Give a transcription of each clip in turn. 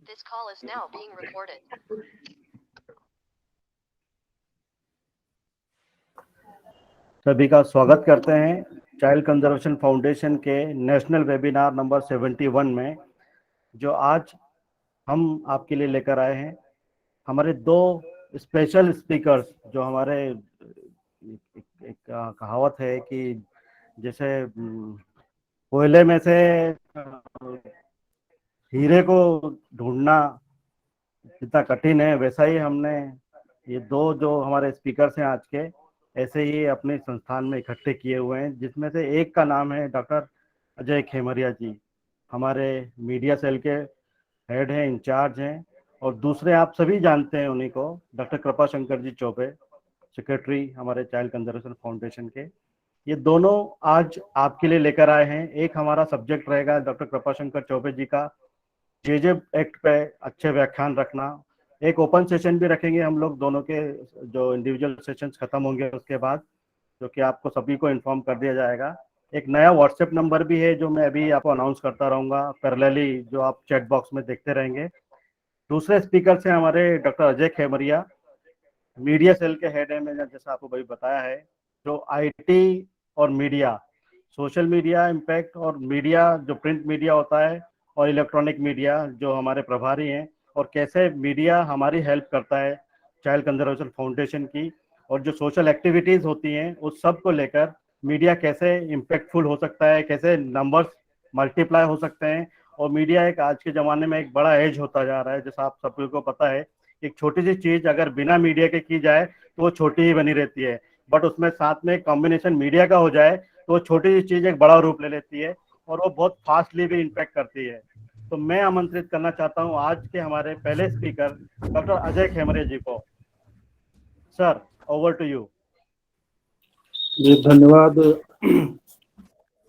This call is now being recorded. सभी का स्वागत करते हैं चाइल्ड कंजर्वेशन फाउंडेशन के नेशनल वेबिनार नंबर 71 में, जो आज हम आपके लिए लेकर आए हैं। हमारे दो स्पेशल स्पीकर्स, जो हमारे एक कहावत है कि जैसे कोयले में से हीरे को ढूंढना कितना कठिन है, वैसा ही हमने ये दो जो हमारे स्पीकर्स हैं आज के, ऐसे ही अपने संस्थान में इकट्ठे किए हुए हैं, जिसमें से एक का नाम है डॉक्टर अजय खेमरिया जी, हमारे मीडिया सेल के हेड हैं, इंचार्ज हैं। और दूसरे आप सभी जानते हैं उन्हीं को, डॉक्टर कृपा शंकर जी चौबे, सेक्रेटरी हमारे चाइल्ड कंजर्वेशन फाउंडेशन के। ये दोनों आज आपके लिए लेकर आए हैं। एक हमारा सब्जेक्ट रहेगा डॉक्टर कृपा शंकर चौबे जी का जेजे एक्ट पे अच्छे व्याख्यान रखना। एक ओपन सेशन भी रखेंगे हम लोग, दोनों के जो इंडिविजुअल सेशंस खत्म होंगे उसके बाद, जो कि आपको सभी को इन्फॉर्म कर दिया जाएगा। एक नया व्हाट्सएप नंबर भी है जो मैं अभी आपको अनाउंस करता रहूँगा पैरेलली, जो आप चैट बॉक्स में देखते रहेंगे। दूसरे स्पीकर से हमारे doctor Ajay Khemaria, media cell के हेड है, मैंने जैसा आपको भाई बताया है, जो आईटी और मीडिया, सोशल मीडिया इम्पैक्ट और मीडिया जो प्रिंट मीडिया होता है और इलेक्ट्रॉनिक मीडिया जो हमारे प्रभारी हैं, और कैसे मीडिया हमारी हेल्प करता है चाइल्ड कंजर्वेशन फाउंडेशन की, और जो सोशल एक्टिविटीज होती हैं उस सब को लेकर मीडिया कैसे इम्पैक्टफुल हो सकता है, कैसे नंबर्स मल्टीप्लाई हो सकते हैं। और मीडिया एक आज के ज़माने में एक बड़ा एज होता जा रहा है, जैसा आप सभी को पता है। एक छोटी सी चीज़ अगर बिना मीडिया के की जाए तो वो छोटी ही बनी रहती है, बट उसमें साथ में कॉम्बिनेशन मीडिया का हो जाए तो वो छोटी सी चीज़ एक बड़ा रूप ले लेती है और वो बहुत फास्टली भी इम्पैक्ट करती है। तो मैं आमंत्रित करना चाहता हूँ आज के हमारे पहले स्पीकर डॉक्टर अजय खेमरिया जी को। Sir, over to you. जी धन्यवाद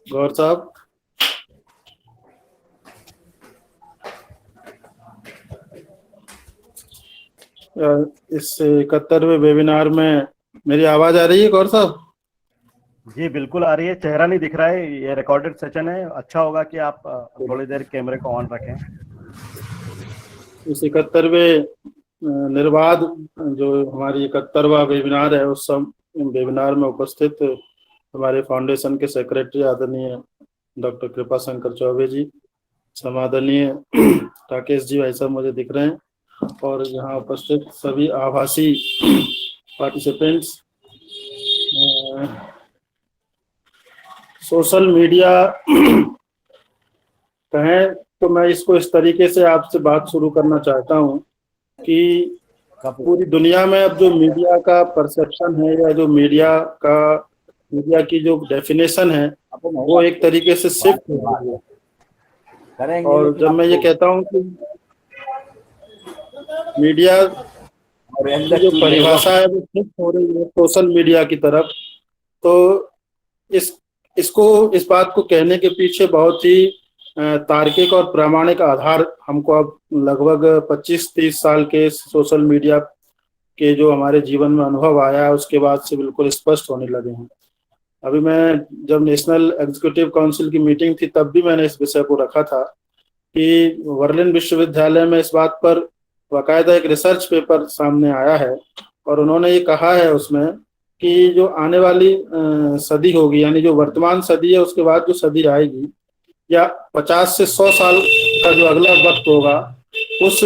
गौर साहब। इस 71वें वेबिनार में मेरी आवाज आ रही है गौर साहब? जी बिल्कुल आ रही है, चेहरा नहीं दिख रहा है, ये रिकॉर्डेड सेशन है। अच्छा होगा कि आप थोड़ी देर कैमरे को ऑन रखें। इस 71वें निर्बाध जो हमारी 71वां वेबिनार है, उस सब वेबिनार में उपस्थित हमारे फाउंडेशन के सेक्रेटरी आदरणीय डॉक्टर कृपा शंकर चौबे जी, समादरणीय राकेश जी भाई साहब मुझे दिख रहे हैं, और यहाँ उपस्थित सभी आभासी पार्टिसिपेंट्स। सोशल मीडिया कहें तो मैं इसको इस तरीके से आपसे बात शुरू करना चाहता हूँ कि पूरी दुनिया में अब जो मीडिया का परसेप्शन है, या जो मीडिया की जो डेफिनेशन है, वो एक तरीके से शिफ्ट हो रही है। और जब मैं ये कहता हूँ कि मीडिया की जो परिभाषा है वो शिफ्ट हो रही है सोशल मीडिया की तरफ, तो इस बात को कहने के पीछे बहुत ही तार्किक और प्रामाणिक आधार हमको अब लगभग 25-30 साल के सोशल मीडिया के जो हमारे जीवन में अनुभव आया है उसके बाद से बिल्कुल स्पष्ट होने लगे हैं। अभी मैं जब नेशनल एग्जीक्यूटिव काउंसिल की मीटिंग थी तब भी मैंने इस विषय को रखा था कि वर्लिन विश्वविद्यालय में इस बात पर बाकायदा एक रिसर्च पेपर सामने आया है, और उन्होंने ये कहा है उसमें कि जो आने वाली सदी होगी, यानी जो वर्तमान सदी है उसके बाद जो सदी आएगी, या 50 से 100 साल का जो अगला वक्त होगा, उस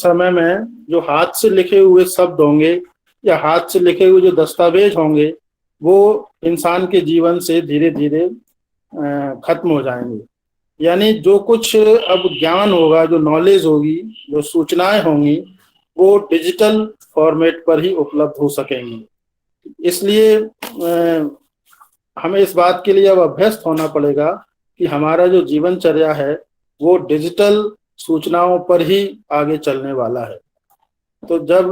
समय में जो हाथ से लिखे हुए शब्द होंगे या हाथ से लिखे हुए जो दस्तावेज होंगे वो इंसान के जीवन से धीरे धीरे खत्म हो जाएंगे। यानी जो कुछ अब ज्ञान होगा, जो नॉलेज होगी, जो सूचनाएं होंगी, वो डिजिटल फॉर्मेट पर ही उपलब्ध हो सकेंगी। इसलिए हमें इस बात के लिए अब अभ्यस्त होना पड़ेगा कि हमारा जो जीवनचर्या है वो डिजिटल सूचनाओं पर ही आगे चलने वाला है। तो जब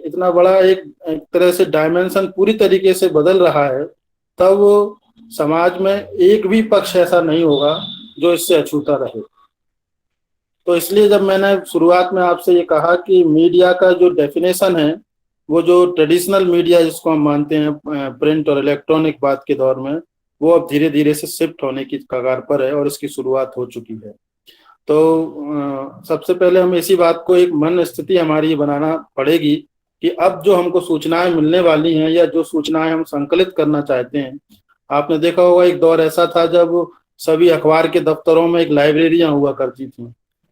इतना बड़ा एक तरह से डायमेंशन पूरी तरीके से बदल रहा है, तब समाज में एक भी पक्ष ऐसा नहीं होगा जो इससे अछूता रहे। तो इसलिए जब मैंने शुरुआत में आपसे ये कहा कि मीडिया का जो डेफिनेशन है, वो जो ट्रेडिशनल मीडिया जिसको हम मानते हैं प्रिंट और इलेक्ट्रॉनिक बात के दौर में, वो अब धीरे धीरे से शिफ्ट होने की कगार पर है और इसकी शुरुआत हो चुकी है। तो सबसे पहले हम इसी बात को एक मन स्थिति हमारी बनाना पड़ेगी कि अब जो हमको सूचनाएं मिलने वाली हैं या जो सूचनाएं हम संकलित करना चाहते हैं, आपने देखा होगा एक दौर ऐसा था जब सभी अखबार के दफ्तरों में एक लाइब्रेरियां हुआ करती थी,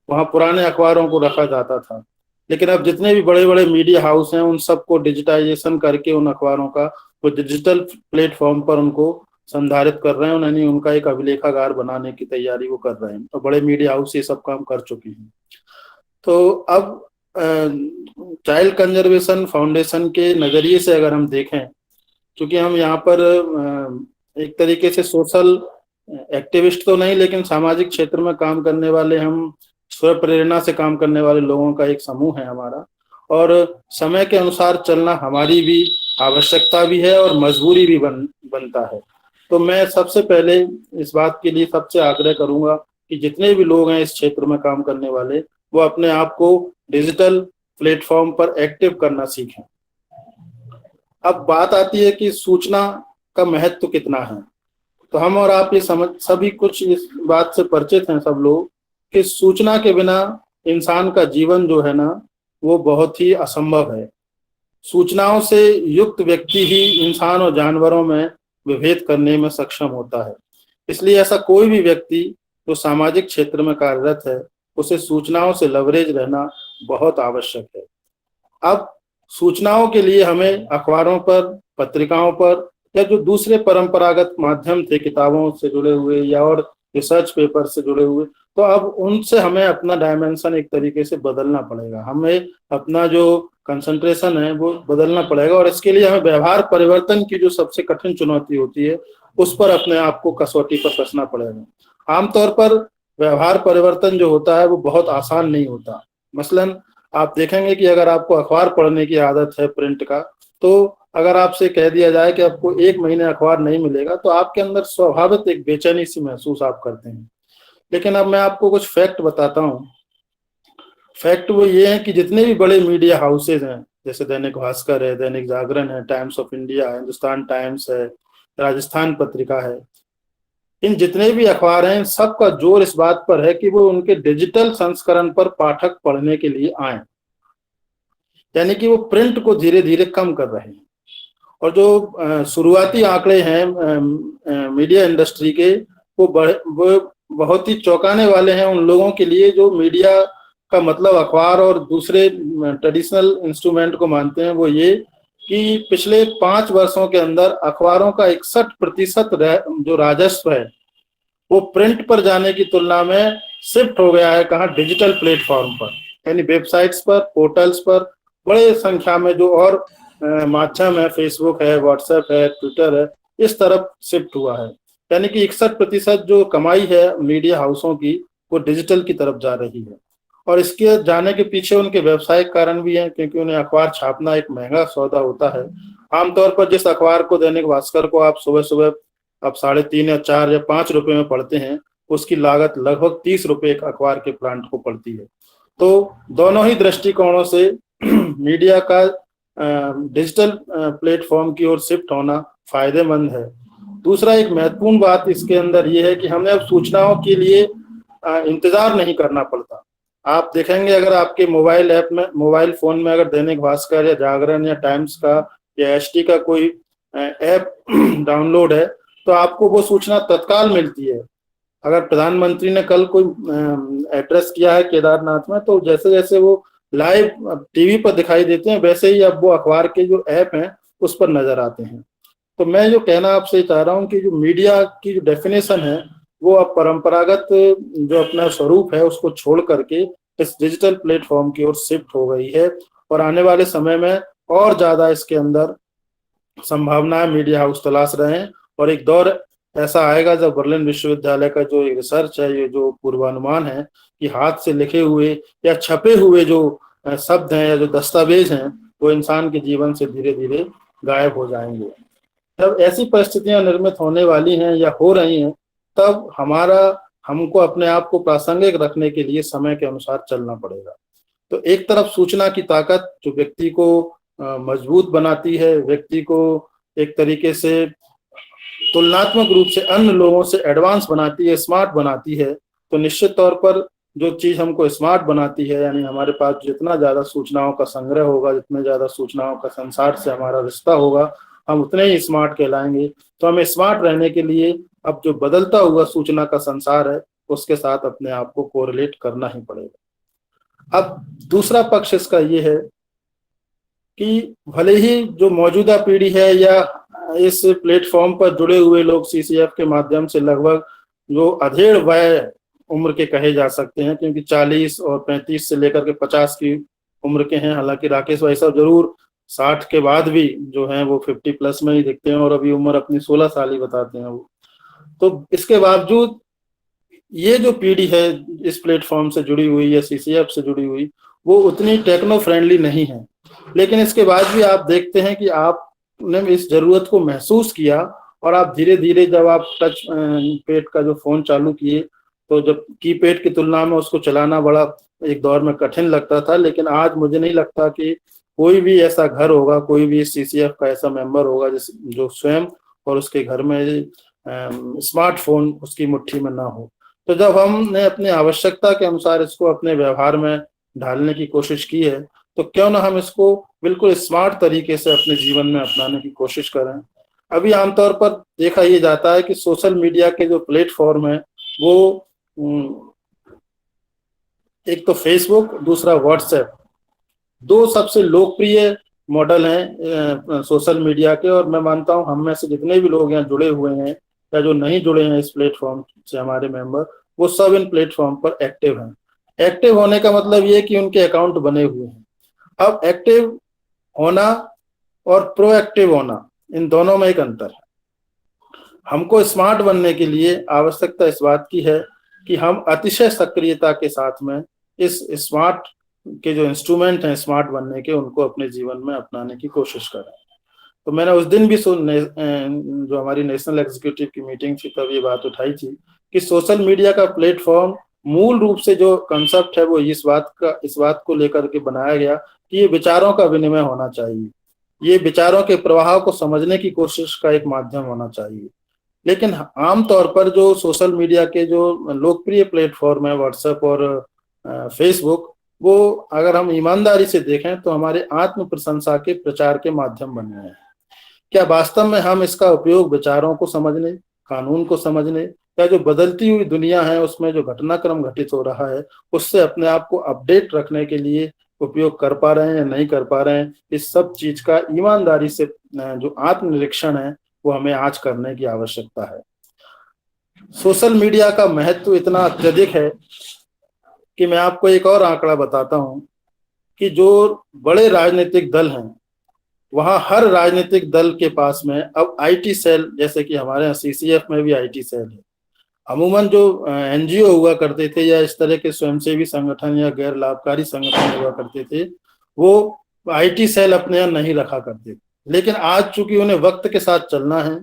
वहां पुराने अखबारों को रखा जाता था। लेकिन अब जितने भी बड़े बड़े मीडिया हाउस हैं उन सबको डिजिटाइजेशन करके उन अखबारों का वो डिजिटल प्लेटफॉर्म पर उनको संधारित कर रहे हैं, यानी उनका एक अभिलेखागार बनाने की तैयारी वो कर रहे हैं, और बड़े मीडिया हाउस ये सब काम कर चुके हैं। तो अब चाइल्ड कंजर्वेशन फाउंडेशन के नजरिए से अगर हम देखें, क्योंकि हम यहाँ पर एक तरीके से सोशल एक्टिविस्ट तो नहीं लेकिन सामाजिक क्षेत्र में काम करने वाले, हम स्व प्रेरणा से काम करने वाले लोगों का एक समूह है हमारा, और समय के अनुसार चलना हमारी भी आवश्यकता भी है और मजबूरी भी बनता है। तो मैं सबसे पहले इस बात के लिए सबसे आग्रह करूंगा कि जितने भी लोग हैं इस क्षेत्र में काम करने वाले, वो अपने आप को डिजिटल प्लेटफॉर्म पर एक्टिव करना सीखें। अब बात आती है कि सूचना का महत्व कितना है। तो हम और आप ये सभी कुछ इस बात से परिचित हैं सब लोग कि सूचना के बिना इंसान का जीवन जो है ना वो बहुत ही असंभव है। सूचनाओं से युक्त व्यक्ति ही इंसान और जानवरों में विभेद करने में सक्षम होता है। इसलिए ऐसा कोई भी व्यक्ति जो सामाजिक क्षेत्र में कार्यरत है, उसे सूचनाओं से लवरेज रहना बहुत आवश्यक है। अब सूचनाओं के लिए हमें अखबारों पर, पत्रिकाओं पर, या जो दूसरे परंपरागत माध्यम थे किताबों से जुड़े हुए या और रिसर्च पेपर से जुड़े हुए, तो अब उनसे हमें अपना डायमेंशन एक तरीके से बदलना पड़ेगा। हमें अपना जो कंसंट्रेशन है वो बदलना पड़ेगा, और इसके लिए हमें व्यवहार परिवर्तन की जो सबसे कठिन चुनौती होती है उस पर अपने आप को कसौटी पर कसना पड़ेगा। आमतौर पर व्यवहार परिवर्तन जो होता है वो बहुत आसान नहीं होता। मसलन आप देखेंगे कि अगर आपको अखबार पढ़ने की आदत है प्रिंट का, तो अगर आपसे कह दिया जाए कि आपको 1 महीने अखबार नहीं मिलेगा तो आपके अंदर स्वाभाविक एक बेचैनी सी महसूस आप करते हैं। लेकिन अब मैं आपको कुछ फैक्ट बताता हूँ। फैक्ट वो ये है कि जितने भी बड़े मीडिया हाउसेज हैं, जैसे दैनिक भास्कर है, दैनिक जागरण है, टाइम्स ऑफ इंडिया है, हिंदुस्तान टाइम्स है, राजस्थान पत्रिका है, इन जितने भी अखबार हैं सबका जोर इस बात पर है कि वो उनके डिजिटल संस्करण पर पाठक पढ़ने के लिए आए, यानी कि वो प्रिंट को धीरे धीरे कम कर रहे हैं। और जो शुरुआती आंकड़े हैं मीडिया इंडस्ट्री के, वो बहुत ही चौंकाने वाले हैं उन लोगों के लिए जो मीडिया का मतलब अखबार और दूसरे ट्रेडिशनल इंस्ट्रूमेंट को मानते हैं। वो ये कि पिछले 5 वर्षों के अंदर अखबारों का 61% जो राजस्व है वो प्रिंट पर जाने की तुलना में शिफ्ट हो गया है। कहाँ? डिजिटल प्लेटफॉर्म पर, यानी वेबसाइट्स पर, पोर्टल्स पर बड़े संख्या में जो और माध्यम है, फेसबुक है, व्हाट्सएप है, ट्विटर है, इस तरफ शिफ्ट हुआ है। यानी कि 61% जो कमाई है मीडिया हाउसों की वो डिजिटल की तरफ जा रही है। और इसके जाने के पीछे उनके व्यवसायिक कारण भी हैं, क्योंकि उन्हें अखबार छापना एक महंगा सौदा होता है। आमतौर पर जिस अखबार को, दैनिक भास्कर को आप सुबह सुबह अब 3.5 या 4 या 5 रुपए में पढ़ते हैं, उसकी लागत लगभग 30 रुपए एक अखबार के प्लांट को पड़ती है। तो दोनों ही दृष्टिकोणों से मीडिया का डिजिटल प्लेटफॉर्म की ओर शिफ्ट होना फायदेमंद है। दूसरा एक महत्वपूर्ण बात इसके अंदर ये है कि हमें अब सूचनाओं के लिए इंतजार नहीं करना पड़ता। आप देखेंगे अगर आपके मोबाइल ऐप में, मोबाइल फोन में अगर दैनिक भास्कर या जागरण या टाइम्स का या एसटी का कोई ऐप डाउनलोड है तो आपको वो सूचना तत्काल मिलती है। अगर प्रधानमंत्री ने कल कोई एड्रेस किया है केदारनाथ में, तो जैसे जैसे वो लाइव टीवी पर दिखाई देते हैं वैसे ही अब वो अखबार के जो ऐप हैं उस पर नजर आते हैं। तो मैं जो कहना आपसे चाह रहा हूँ कि जो मीडिया की जो डेफिनेशन है वो अब परंपरागत जो अपना स्वरूप है उसको छोड़ करके इस डिजिटल प्लेटफॉर्म की ओर शिफ्ट हो गई है। और आने वाले समय में और ज्यादा इसके अंदर संभावनाएं मीडिया हाउस तलाश रहे हैं। और एक दौर ऐसा आएगा जब बर्लिन विश्वविद्यालय का जो रिसर्च है, ये जो पूर्वानुमान है कि हाथ से लिखे हुए या छपे हुए जो शब्द हैं या जो दस्तावेज हैं वो इंसान के जीवन से धीरे धीरे गायब हो जाएंगे। जब ऐसी परिस्थितियां निर्मित होने वाली हैं या हो रही हैं, तब हमको अपने आप को प्रासंगिक रखने के लिए समय के अनुसार चलना पड़ेगा। तो एक तरफ सूचना की ताकत जो व्यक्ति को मजबूत बनाती है, व्यक्ति को एक तरीके से तुलनात्मक रूप से अन्य लोगों से एडवांस बनाती है, स्मार्ट बनाती है, तो निश्चित तौर पर जो चीज हमको स्मार्ट बनाती है, यानी हमारे पास जितना ज्यादा सूचनाओं का संग्रह होगा, जितने ज्यादा सूचनाओं का संसार से हमारा रिश्ता होगा, हम उतने ही स्मार्ट कहलाएंगे। तो हमें स्मार्ट रहने के लिए अब जो बदलता हुआ सूचना का संसार है उसके साथ अपने आप को कोरिलेट करना ही पड़ेगा। अब दूसरा पक्ष इसका ये है कि भले ही जो मौजूदा पीढ़ी है या इस प्लेटफॉर्म पर जुड़े हुए लोग सीसीएफ के माध्यम से लगभग जो अधेड़ वय उम्र के कहे जा सकते हैं, क्योंकि 40 और 35 से लेकर के 50 की उम्र के हैं। हालांकि राकेश भाई साहब जरूर 60 के बाद भी जो हैं वो 50 प्लस में ही दिखते हैं और अभी उम्र अपनी 16 साल ही बताते हैं वो। तो इसके बावजूद ये जो पीढ़ी है इस प्लेटफॉर्म से जुड़ी हुई या सीसीएफ से जुड़ी हुई, वो उतनी टेक्नो फ्रेंडली नहीं है। लेकिन इसके बाद भी आप देखते हैं कि आपने इस जरूरत को महसूस किया और आप धीरे धीरे जब आप टच पैड का जो फोन चालू किए, तो जब कीपैड की तुलना में उसको चलाना बड़ा एक दौर में कठिन लगता था, लेकिन आज मुझे नहीं लगता कि कोई भी ऐसा घर होगा, कोई भी सीसीएफ का ऐसा मेंबर होगा जो स्वयं और उसके घर में स्मार्टफोन उसकी मुट्ठी में ना हो। तो जब हमने अपनी आवश्यकता के अनुसार इसको अपने व्यवहार में ढालने की कोशिश की है, तो क्यों ना हम इसको बिल्कुल स्मार्ट तरीके से अपने जीवन में अपनाने की कोशिश करें। अभी आमतौर पर देखा ये जाता है कि सोशल मीडिया के जो प्लेटफॉर्म है वो एक तो फेसबुक, दूसरा व्हाट्सएप, दो सबसे लोकप्रिय मॉडल हैं सोशल मीडिया के। और मैं मानता हूं हम में से जितने भी लोग यहाँ जुड़े हुए हैं या जो नहीं जुड़े हैं इस प्लेटफॉर्म से, हमारे मेंबर, वो सब इन प्लेटफॉर्म पर एक्टिव हैं। एक्टिव होने का मतलब ये कि उनके अकाउंट बने हुए हैं। अब एक्टिव होना और प्रोएक्टिव होना, इन दोनों में एक अंतर है। हमको स्मार्ट बनने के लिए आवश्यकता इस बात की है कि हम अतिशय सक्रियता के साथ में इस स्मार्ट के जो इंस्ट्रूमेंट हैं स्मार्ट बनने के, उनको अपने जीवन में अपनाने की कोशिश करें। तो मैंने उस दिन भी जो हमारी नेशनल एग्जीक्यूटिव की मीटिंग थी तब ये बात उठाई थी कि सोशल मीडिया का प्लेटफॉर्म मूल रूप से जो कंसेप्ट है वो इस बात को लेकर के बनाया गया कि ये विचारों का विनिमय होना चाहिए, ये विचारों के प्रवाह को समझने की कोशिश का एक माध्यम होना चाहिए। लेकिन आमतौर पर जो सोशल मीडिया के जो लोकप्रिय प्लेटफॉर्म है व्हाट्सएप और फेसबुक, वो अगर हम ईमानदारी से देखें तो हमारे आत्म प्रशंसा के प्रचार के माध्यम बन गए हैं। क्या वास्तव में हम इसका उपयोग विचारों को समझने, कानून को समझने, या जो बदलती हुई दुनिया है उसमें जो घटनाक्रम घटित हो रहा है उससे अपने आप को अपडेट रखने के लिए उपयोग कर पा रहे हैं या नहीं कर पा रहे हैं? इस सब चीज का ईमानदारी से जो आत्मनिरीक्षण है वो हमें आज करने की आवश्यकता है। सोशल मीडिया का महत्व इतना अत्यधिक है कि मैं आपको एक और आंकड़ा बताता हूं कि जो बड़े राजनीतिक दल हैं वहां हर राजनीतिक दल के पास में अब आईटी सेल, जैसे कि हमारे यहाँ सीसीएफ में भी आईटी सेल है। अमूमन जो एनजीओ हुआ करते थे या इस तरह के स्वयंसेवी संगठन या गैर लाभकारी संगठन हुआ करते थे, वो आईटी सेल अपने यहाँ नहीं रखा करते थे। लेकिन आज चूंकि उन्हें वक्त के साथ चलना है,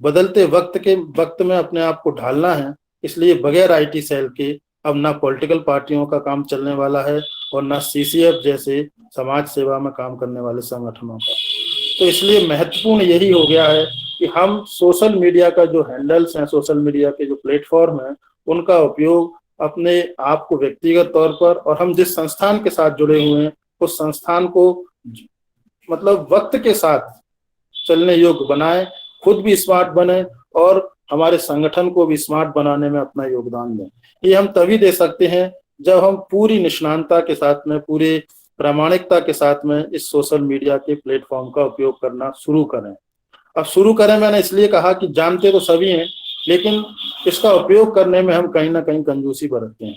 बदलते वक्त में अपने आप को ढालना है, इसलिए बगैर आईटी सेल के अब ना पॉलिटिकल पार्टियों का काम चलने वाला है और ना सीसीएफ जैसे समाज सेवा में काम करने वाले संगठनों का। तो इसलिए महत्वपूर्ण यही हो गया है कि हम सोशल मीडिया का जो हैंडल्स हैं, सोशल मीडिया के जो प्लेटफॉर्म हैं, उनका उपयोग अपने आप को व्यक्तिगत तौर पर और हम जिस संस्थान के साथ जुड़े हुए हैं उस संस्थान को मतलब वक्त के साथ चलने योग्य बनाएं, खुद भी स्मार्ट बने और हमारे संगठन को भी स्मार्ट बनाने में अपना योगदान दें। ये हम तभी दे सकते हैं जब हम पूरी निष्णांतता के साथ में, पूरी प्रामाणिकता के साथ में इस सोशल मीडिया के प्लेटफॉर्म का उपयोग करना शुरू करें। अब शुरू करें मैंने इसलिए कहा कि जानते तो सभी हैं, लेकिन इसका उपयोग करने में हम कहीं ना कहीं कंजूसी बरतते हैं।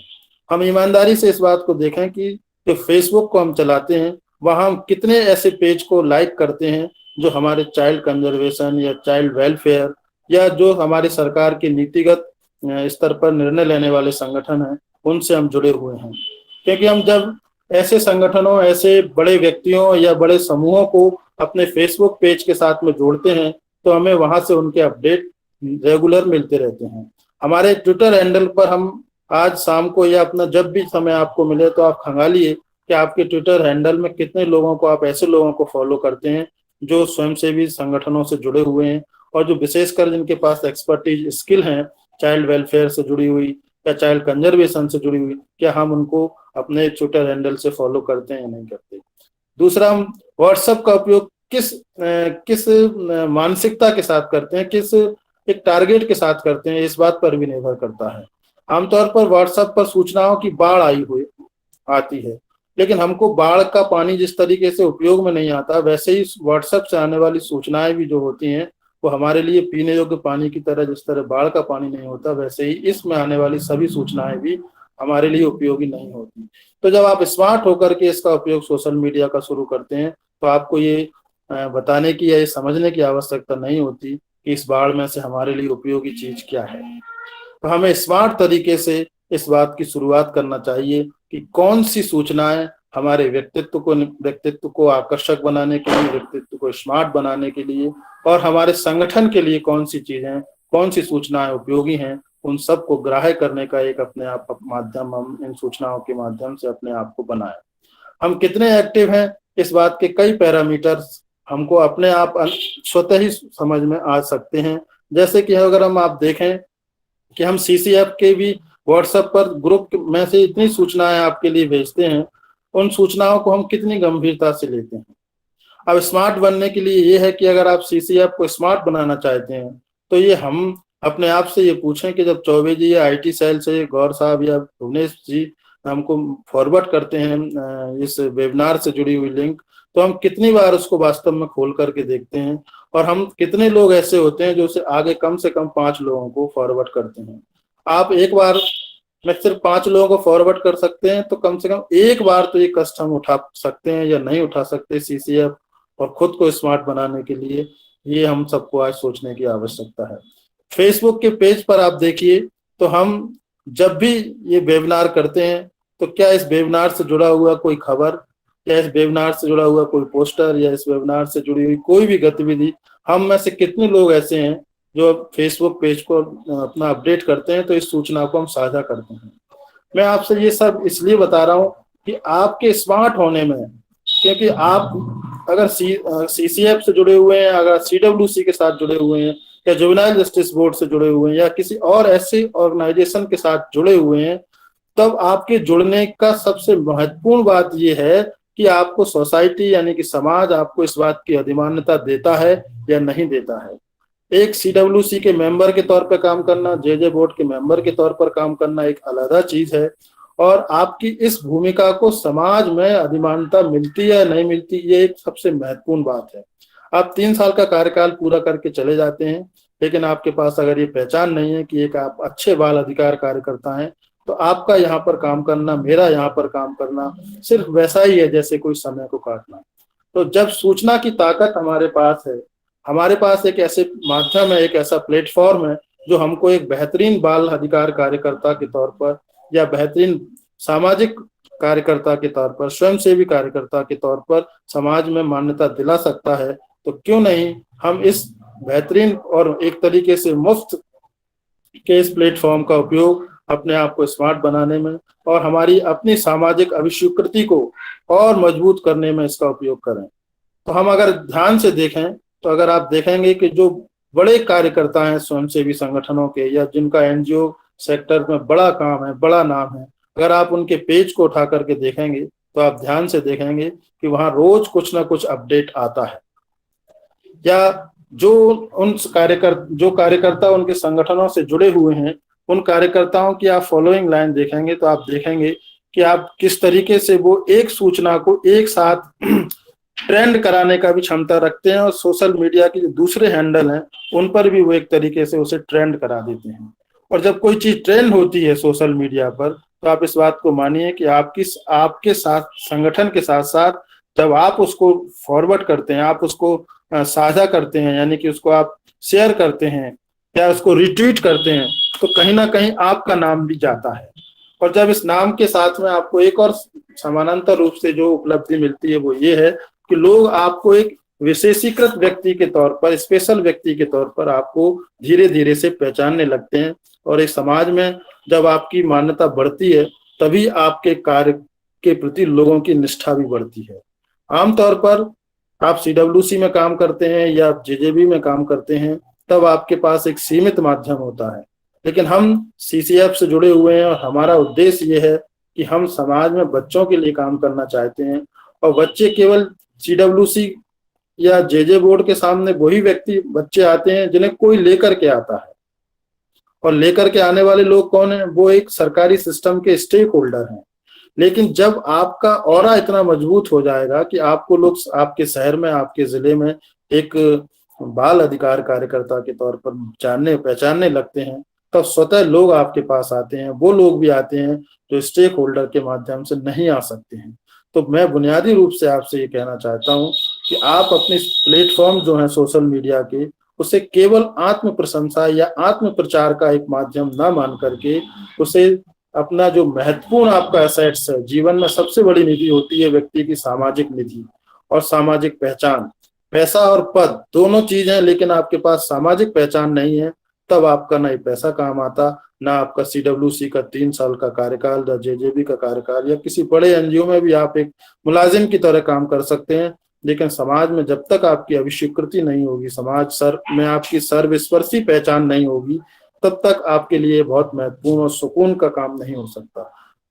हम ईमानदारी से इस बात को देखें कि जो फेसबुक को हम चलाते हैं वहां हम कितने ऐसे पेज को लाइक करते हैं जो हमारे चाइल्ड कंजर्वेशन या चाइल्ड वेलफेयर या जो हमारी सरकार के नीतिगत स्तर पर निर्णय लेने वाले संगठन हैं उनसे हम जुड़े हुए हैं। क्योंकि हम जब ऐसे संगठनों, ऐसे बड़े व्यक्तियों या बड़े समूहों को अपने फेसबुक पेज के साथ में जोड़ते हैं तो हमें वहां से उनके अपडेट रेगुलर मिलते रहते हैं। हमारे ट्विटर हैंडल पर हम आज शाम को या अपना जब भी समय आपको मिले तो आप खंगालिए कि आपके ट्विटर हैंडल में कितने लोगों को, आप ऐसे लोगों को फॉलो करते हैं जो स्वयंसेवी संगठनों से जुड़े हुए हैं और जो विशेषकर जिनके पास एक्सपर्टीज स्किल हैं चाइल्ड वेलफेयर से जुड़ी हुई या चाइल्ड कंजर्वेशन से जुड़ी हुई, क्या हम उनको अपने ट्विटर हैंडल से फॉलो करते हैं या नहीं करते। दूसरा, हम व्हाट्सएप का उपयोग किस मानसिकता के साथ करते हैं, किस एक टारगेट के साथ करते हैं, इस बात पर भी निर्भर करता है। आमतौर पर व्हाट्सएप पर सूचनाओं की बाढ़ आती है, लेकिन हमको बाढ़ का पानी जिस तरीके से उपयोग में नहीं आता, वैसे ही व्हाट्सएप से आने वाली सूचनाएं भी जो होती हैं वो हमारे लिए पीने योग्य पानी की तरह, जिस तरह बाढ़ का पानी नहीं होता, वैसे ही इसमें आने वाली सभी सूचनाएं भी हमारे लिए उपयोगी नहीं होती। तो जब आप स्मार्ट होकर के इसका उपयोग सोशल मीडिया का शुरू करते हैं, तो आपको ये बताने की या ये समझने की आवश्यकता नहीं होती कि इस बाढ़ में से हमारे लिए उपयोगी चीज क्या है। तो हमें स्मार्ट तरीके से इस बात की शुरुआत करना चाहिए कि कौन सी सूचनाएं हमारे व्यक्तित्व को आकर्षक बनाने के लिए, व्यक्तित्व को स्मार्ट बनाने के लिए, और हमारे संगठन के लिए कौन सी चीजें, कौन सी सूचनाएं उपयोगी हैं, उन सबको ग्राह्य करने का एक अपने आप माध्यम हम इन सूचनाओं के माध्यम से अपने आप को बनाएं। हम कितने एक्टिव हैं, इस बात के कई पैरामीटर्स हमको अपने आप स्वतः ही समझ में आ सकते हैं। जैसे कि अगर आप देखें कि हम सीसीएफ के भी व्हाट्सएप पर ग्रुप में से इतनी सूचनाएं आपके लिए भेजते हैं, उन सूचनाओं को हम कितनी गंभीरता से लेते हैं। अब स्मार्ट बनने के लिए ये है कि अगर आप सीसीएफ को स्मार्ट बनाना चाहते हैं, तो ये हम अपने आप से ये पूछें कि जब चौबे जी या आईटी सेल से गौर साहब या भुवनेश जी हमको फॉरवर्ड करते हैं इस वेबिनार से जुड़ी हुई लिंक, तो हम कितनी बार उसको वास्तव में खोल करके देखते हैं, और हम कितने लोग ऐसे होते हैं जो उसे आगे कम से कम 5 लोगों को फॉरवर्ड करते हैं। आप एक बार में सिर्फ 5 लोगों को फॉरवर्ड कर सकते हैं, तो कम से कम एक बार तो ये कष्ट हम उठा सकते हैं या नहीं उठा सकते सीसीएफ और खुद को स्मार्ट बनाने के लिए, ये हम सबको आज सोचने की आवश्यकता है। फेसबुक के पेज पर आप देखिए, तो हम जब भी ये वेबिनार करते हैं, तो क्या इस वेबिनार से जुड़ा हुआ कोई खबर, या इस वेबिनार से जुड़ा हुआ कोई पोस्टर, या इस वेबिनार से जुड़ी हुई कोई भी गतिविधि, हम में से कितने लोग ऐसे हैं जो फेसबुक पेज को अपना अपडेट करते हैं, तो इस सूचना को हम साझा करते हैं। मैं आपसे ये सब इसलिए बता रहा हूँ कि आपके स्मार्ट होने में, क्योंकि आप अगर सीसीएफ से जुड़े हुए हैं, अगर सीडब्ल्यूसी के साथ जुड़े हुए हैं, या जुवेनाइल जस्टिस बोर्ड से जुड़े हुए हैं, या किसी और ऐसे ऑर्गेनाइजेशन के साथ जुड़े हुए हैं, तब आपके जुड़ने का सबसे महत्वपूर्ण बात यह है कि आपको सोसाइटी यानी कि समाज आपको इस बात की अधिमान्यता देता है या नहीं देता है। एक सीडब्ल्यूसी के मेंबर के तौर पर काम करना, जेजे बोर्ड के मेंबर के तौर पर काम करना एक अलग चीज है, और आपकी इस भूमिका को समाज में अधिमान्यता मिलती है या नहीं मिलती, ये एक सबसे महत्वपूर्ण बात है। आप 3 साल का कार्यकाल पूरा करके चले जाते हैं, लेकिन आपके पास अगर ये पहचान नहीं है कि एक आप अच्छे बाल अधिकार कार्यकर्ता हैं, तो आपका यहाँ पर काम करना, मेरा यहाँ पर काम करना सिर्फ वैसा ही है जैसे कोई समय को काटना। तो जब सूचना की ताकत हमारे पास है, हमारे पास एक ऐसे माध्यम है, एक ऐसा प्लेटफॉर्म है जो हमको एक बेहतरीन बाल अधिकार कार्यकर्ता के तौर पर, या बेहतरीन सामाजिक कार्यकर्ता के तौर पर, स्वयंसेवी कार्यकर्ता के तौर पर समाज में मान्यता दिला सकता है, तो क्यों नहीं हम इस बेहतरीन और एक तरीके से मुफ्त के इस प्लेटफॉर्म का उपयोग अपने आप को स्मार्ट बनाने में और हमारी अपनी सामाजिक अभिस्वीकृति को और मजबूत करने में इसका उपयोग करें। तो हम अगर ध्यान से देखें, तो अगर आप देखेंगे कि जो बड़े कार्यकर्ता हैं स्वयंसेवी संगठनों के, या जिनका एनजीओ सेक्टर में बड़ा काम है, बड़ा नाम है, अगर आप उनके पेज को उठा करके देखेंगे, तो आप ध्यान से देखेंगे कि वहां रोज कुछ ना कुछ अपडेट आता है। या जो कार्यकर्ता उनके संगठनों से जुड़े हुए हैं, उन कार्यकर्ताओं की आप फॉलोइंग लाइन देखेंगे, तो आप देखेंगे कि आप किस तरीके से वो एक सूचना को एक साथ ट्रेंड कराने का भी क्षमता रखते हैं, और सोशल मीडिया के जो दूसरे हैंडल हैं उन पर भी वो एक तरीके से उसे ट्रेंड करा देते हैं। और जब कोई चीज ट्रेंड होती है सोशल मीडिया पर, तो आप इस बात को मानिए कि आपके साथ संगठन के साथ साथ जब आप उसको फॉरवर्ड करते हैं, आप उसको साझा करते हैं, यानी कि उसको आप शेयर करते हैं या उसको रिट्वीट करते हैं, तो कहीं ना कहीं आपका नाम भी जाता है। और जब इस नाम के साथ में आपको एक और समानांतर रूप से जो उपलब्धि मिलती है, वो ये है कि लोग आपको एक विशेषीकृत व्यक्ति के तौर पर, स्पेशल व्यक्ति के तौर पर आपको धीरे धीरे से पहचानने लगते हैं। और इस समाज में जब आपकी मान्यता बढ़ती है, तभी आपके कार्य के प्रति लोगों की निष्ठा भी बढ़ती है। आमतौर पर आप सीडब्ल्यूसी में काम करते हैं या जेजेबी में काम करते हैं, तब आपके पास एक सीमित माध्यम होता है, लेकिन हम CCF से जुड़े हुए हैं और हमारा उद्देश्य ये है कि हम समाज में बच्चों के लिए काम करना चाहते हैं। और बच्चे केवल CWC या JJ बोर्ड के सामने वही बच्चे आते हैं जिन्हें कोई लेकर के आता है, और लेकर के आने वाले लोग कौन हैं? वो एक सरकारी सिस्टम के स्टेक होल्डर हैं। लेकिन जब आपका ऑरा इतना मजबूत हो जाएगा कि आपको लोग आपके शहर में, आपके जिले में एक बाल अधिकार कार्यकर्ता के तौर पर जानने पहचानने लगते हैं, तब स्वतः लोग आपके पास आते हैं। वो लोग भी आते हैं जो स्टेक होल्डर के माध्यम से नहीं आ सकते हैं। तो मैं बुनियादी रूप से आपसे ये कहना चाहता हूँ कि आप अपने प्लेटफॉर्म जो है सोशल मीडिया के, उसे केवल आत्म प्रशंसा या आत्म प्रचार का एक माध्यम ना मान करके उसे अपना जो महत्वपूर्ण आपका एसेट्स है, जीवन में सबसे बड़ी निधि होती है व्यक्ति की सामाजिक निधि और सामाजिक पहचान। पैसा और पद दोनों चीज हैं, लेकिन आपके पास सामाजिक पहचान नहीं है, तब आपका ना ही पैसा काम आता, ना आपका CWC का 3 साल का कार्यकाल या JJB का कार्यकाल, या किसी बड़े NGO में भी आप एक मुलाजिम की तरह काम कर सकते हैं। लेकिन समाज में जब तक आपकी अभिस्वीकृति नहीं होगी, समाज में आपकी सर्वस्पर्शी पहचान नहीं होगी, तब तक आपके लिए बहुत महत्वपूर्ण और सुकून का काम नहीं हो सकता।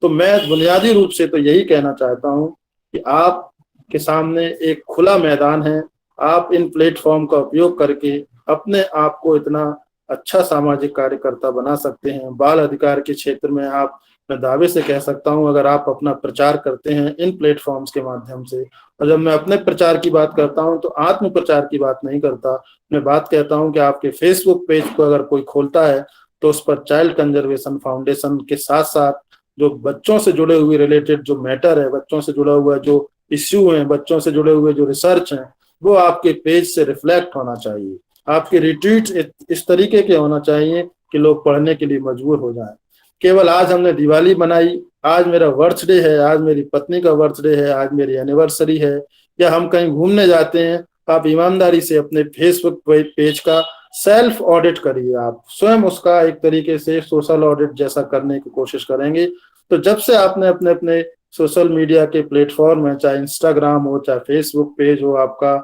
तो मैं बुनियादी रूप से तो यही कहना चाहता हूं कि आप के सामने एक खुला मैदान है। आप इन प्लेटफॉर्म का उपयोग करके अपने आप को इतना अच्छा सामाजिक कार्यकर्ता बना सकते हैं। बाल अधिकार के क्षेत्र में आप, मैं दावे से कह सकता हूं, अगर आप अपना प्रचार करते हैं इन प्लेटफॉर्म्स के माध्यम से, और जब मैं अपने प्रचार की बात करता हूं तो आत्म प्रचार की बात नहीं करता, मैं बात कहता हूं कि आपके फेसबुक पेज को अगर कोई खोलता है तो उस पर चाइल्ड कंजर्वेशन फाउंडेशन के साथ साथ जो बच्चों से जुड़े हुए रिलेटेड जो मैटर है, बच्चों से जुड़ा हुआ जो इश्यू है, बच्चों से जुड़े हुए जो रिसर्च है, वो आपके पेज से रिफ्लेक्ट होना चाहिए। आपके रिट्वीट इस तरीके के होना चाहिए कि लोग पढ़ने के लिए मजबूर हो जाएं। केवल आज हमने दिवाली मनाई, आज मेरा बर्थडे है, आज मेरी पत्नी का बर्थडे है, आज मेरी एनिवर्सरी है, या हम कहीं घूमने जाते हैं, आप ईमानदारी से अपने फेसबुक पेज का सेल्फ ऑडिट करिए। आप स्वयं उसका एक तरीके से सोशल ऑडिट जैसा करने की कोशिश करेंगे, तो जब से आपने अपने अपने सोशल मीडिया के प्लेटफॉर्म है, चाहे इंस्टाग्राम हो, चाहे फेसबुक पेज हो आपका,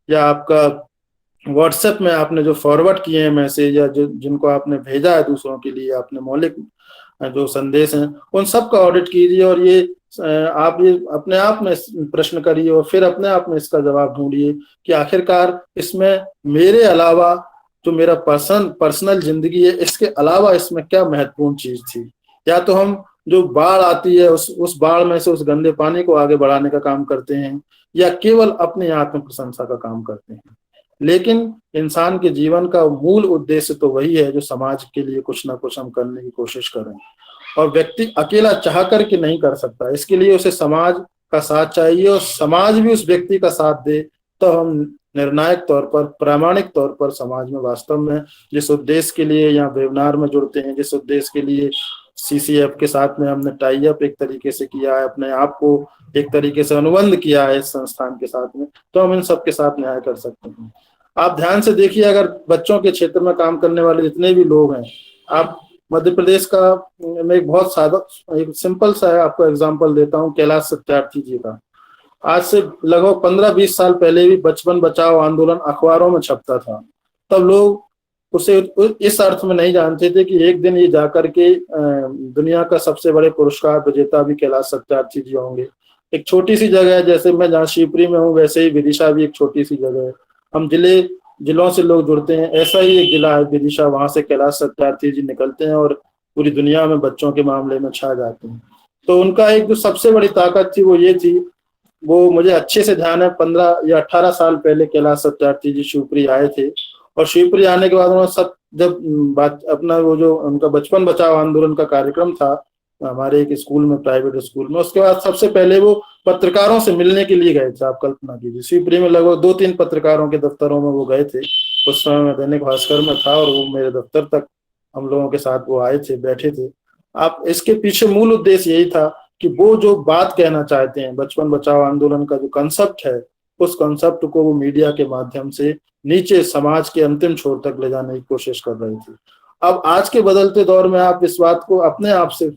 या आपका व्हाट्सएप में आपने जो फॉरवर्ड किए हैं मैसेज, या जो जिनको आपने भेजा है दूसरों के लिए, आपने मौलिक जो संदेश हैं, उन सब का ऑडिट कीजिए। और ये आप ये अपने आप में प्रश्न करिए और फिर अपने आप में इसका जवाब ढूंढिए कि आखिरकार इसमें मेरे अलावा जो मेरा पर्सनल जिंदगी है, इसके अलावा इसमें क्या महत्वपूर्ण चीज थी। या तो हम जो बाढ़ आती है उस बाढ़ में से उस गंदे पानी को आगे बढ़ाने का काम करते हैं, या केवल अपनी आत्म प्रशंसा का काम करते हैं। लेकिन इंसान के जीवन का मूल उद्देश्य तो वही है जो समाज के लिए कुछ ना कुछ हम करने की कोशिश करें। और व्यक्ति अकेला चाह कर के नहीं कर सकता, इसके लिए उसे समाज का साथ चाहिए, और समाज भी उस व्यक्ति का साथ दे, तो हम निर्णायक तौर पर, प्रामाणिक तौर पर समाज में वास्तव में जिस उद्देश्य के लिए यहाँ वेबिनार में जुड़ते हैं, जिस उद्देश्य के लिए CCF के साथ में हमने टाई अप एक तरीके से किया है, अपने आप को एक तरीके से अनुबंध किया है इस संस्थान के साथ में, तो हम इन सब के साथ न्याय कर सकते हैं। आप ध्यान से देखिए, अगर बच्चों के क्षेत्र में काम करने वाले जितने भी लोग हैं, आप मध्य प्रदेश का, मैं एक बहुत सादा एक सिंपल सा है आपको एग्जांपल देता हूँ, कैलाश सत्यार्थी जी का। आज से लगभग 15-20 साल पहले भी बचपन बचाओ आंदोलन अखबारों में छपता था, तब लोग उसे इस अर्थ में नहीं जानते थे कि एक दिन ये जाकर के दुनिया का सबसे बड़े पुरस्कार विजेता भी कैलाश सत्यार्थी जी होंगे। एक छोटी सी जगह है, जैसे मैं जहाँ शिवपुरी में हूँ वैसे ही विदिशा भी एक छोटी सी जगह है। हम जिलों से लोग जुड़ते हैं, ऐसा ही एक जिला है विदिशा, वहां से कैलाश सत्यार्थी जी निकलते हैं और पूरी दुनिया में बच्चों के मामले में छा जाते हैं। तो उनका एक जो सबसे बड़ी ताकत थी वो ये थी, वो मुझे अच्छे से ध्यान है, 15 या 18 साल पहले कैलाश सत्यार्थी जी शिवपुरी आए थे, और शिवपुरी आने के बाद उन्होंने सब जब अपना वो जो उनका बचपन बचाओ आंदोलन का कार्यक्रम था हमारे एक स्कूल में, प्राइवेट स्कूल में, उसके बाद सबसे पहले वो पत्रकारों से मिलने के लिए गए थे। आप कल्पना कीजिए, शिवपुरी में लगभग 2-3 पत्रकारों के दफ्तरों में वो गए थे। उस समय मैं दैनिक भास्कर में था और वो मेरे दफ्तर तक हम लोगों के साथ वो आए थे, बैठे थे। आप इसके पीछे मूल उद्देश्य यही था कि वो जो बात कहना चाहते हैं, बचपन बचाओ आंदोलन का जो कंसेप्ट है, उस कंसेप्ट को वो मीडिया के माध्यम से नीचे समाज के अंतिम छोर तक ले जाने की कोशिश कर रही थी। अब आज के बदलते दौर में आप इस बात को अपने आप से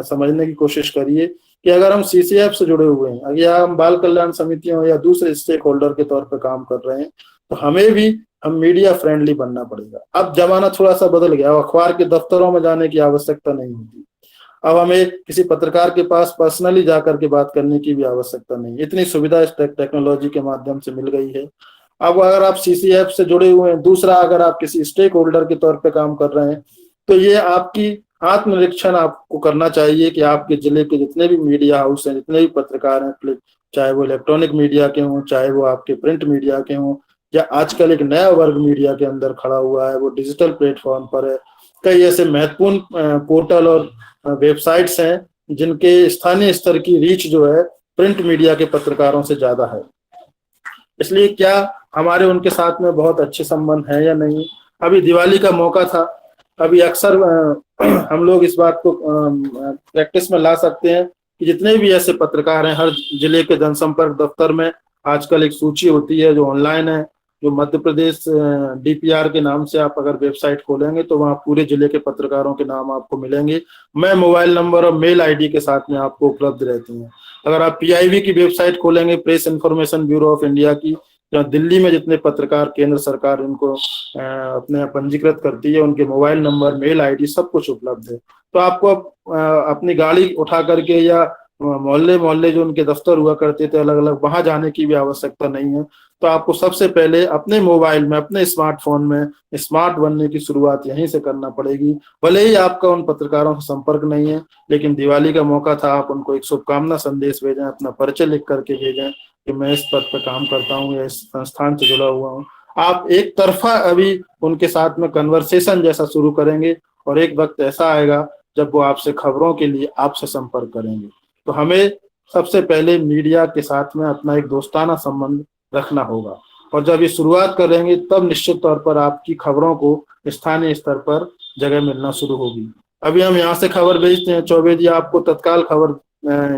समझने की कोशिश करिए कि अगर हम CCF से जुड़े हुए हैं, या हम बाल कल्याण समितियों या दूसरे स्टेक होल्डर के तौर पर काम कर रहे हैं, तो हमें भी हम मीडिया फ्रेंडली बनना पड़ेगा। अब जमाना थोड़ा सा बदल गया, अखबार के दफ्तरों में जाने की आवश्यकता नहीं होती। अब हमें किसी पत्रकार के पास पर्सनली जाकर के बात करने की भी आवश्यकता नहीं, इतनी सुविधा इस टेक्नोलॉजी के माध्यम से मिल गई है। अब अगर आप सीसीएफ से जुड़े हुए हैं, दूसरा अगर आप किसी स्टेक होल्डर के तौर पे काम कर रहे हैं, तो ये आपकी आत्मनिरीक्षण आपको करना चाहिए कि आपके जिले के जितने भी मीडिया हाउस हैं, जितने भी पत्रकार हैं, चाहे वो इलेक्ट्रॉनिक मीडिया के हों, चाहे वो आपके प्रिंट मीडिया के हों, या आजकल एक नया वर्ग मीडिया के अंदर खड़ा हुआ है, वो डिजिटल प्लेटफॉर्म पर है। कई ऐसे महत्वपूर्ण पोर्टल और वेबसाइट्स हैं जिनके स्थानीय स्तर की रीच जो है प्रिंट मीडिया के पत्रकारों से ज्यादा है। इसलिए क्या हमारे उनके साथ में बहुत अच्छे संबंध हैं या नहीं? अभी दिवाली का मौका था, अभी अक्सर हम लोग इस बात को प्रैक्टिस में ला सकते हैं कि जितने भी ऐसे पत्रकार हैं, हर जिले के जनसंपर्क दफ्तर में आजकल एक सूची होती है जो ऑनलाइन है, जो मध्य प्रदेश डीपीआर के नाम से आप अगर वेबसाइट खोलेंगे तो वहाँ पूरे जिले के पत्रकारों के नाम आपको मिलेंगे। मैं मोबाइल नंबर और मेल आईडी के साथ में आपको उपलब्ध रहती हैं। अगर आप पीआईबी की वेबसाइट खोलेंगे, press information bureau of India की, जहाँ दिल्ली में जितने पत्रकार केंद्र सरकार उनको अपने पंजीकृत करती है, उनके मोबाइल नंबर, मेल आईडी सब कुछ उपलब्ध है। तो आपको अपनी गाड़ी उठा करके या मोहल्ले मोहल्ले जो उनके दफ्तर हुआ करते थे अलग अलग, वहां जाने की भी आवश्यकता नहीं है। तो आपको सबसे पहले अपने मोबाइल में, अपने स्मार्टफोन में स्मार्ट बनने की शुरुआत यहीं से करना पड़ेगी। भले ही आपका उन पत्रकारों से संपर्क नहीं है, लेकिन दिवाली का मौका था, आप उनको एक शुभकामना संदेश भेजें, अपना परिचय लिख करके भेजें कि मैं इस पद पर काम करता हूँ या इस संस्थान से जुड़ा हुआ हूँ। आप एक तरफा अभी उनके साथ में कन्वर्सेशन जैसा शुरू करेंगे और एक वक्त ऐसा आएगा जब वो आपसे खबरों के लिए आपसे संपर्क करेंगे। तो हमें सबसे पहले मीडिया के साथ में अपना एक दोस्ताना संबंध रखना होगा, और जब ये शुरुआत करेंगे तब निश्चित तौर पर आपकी खबरों को स्थानीय स्तर पर जगह मिलना शुरू होगी। अभी हम यहाँ से खबर भेजते हैं, चौबे जी आपको तत्काल खबर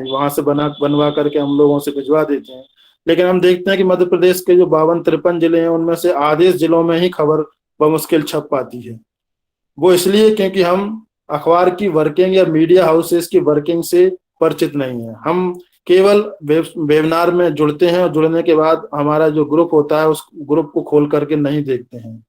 वहां से बनवा करके हम लोगों से भिजवा देते हैं, लेकिन हम देखते हैं कि मध्य प्रदेश के जो 52-53 जिले हैं उनमें से आधे जिलों में ही खबर बमुश्किल छप पाती है। वो इसलिए क्योंकि हम अखबार की वर्किंग या मीडिया हाउसेस की वर्किंग से परिचित नहीं है। हम केवल वेबिनार में जुड़ते हैं और जुड़ने के बाद हमारा जो ग्रुप होता है उस ग्रुप को खोल करके नहीं देखते हैं।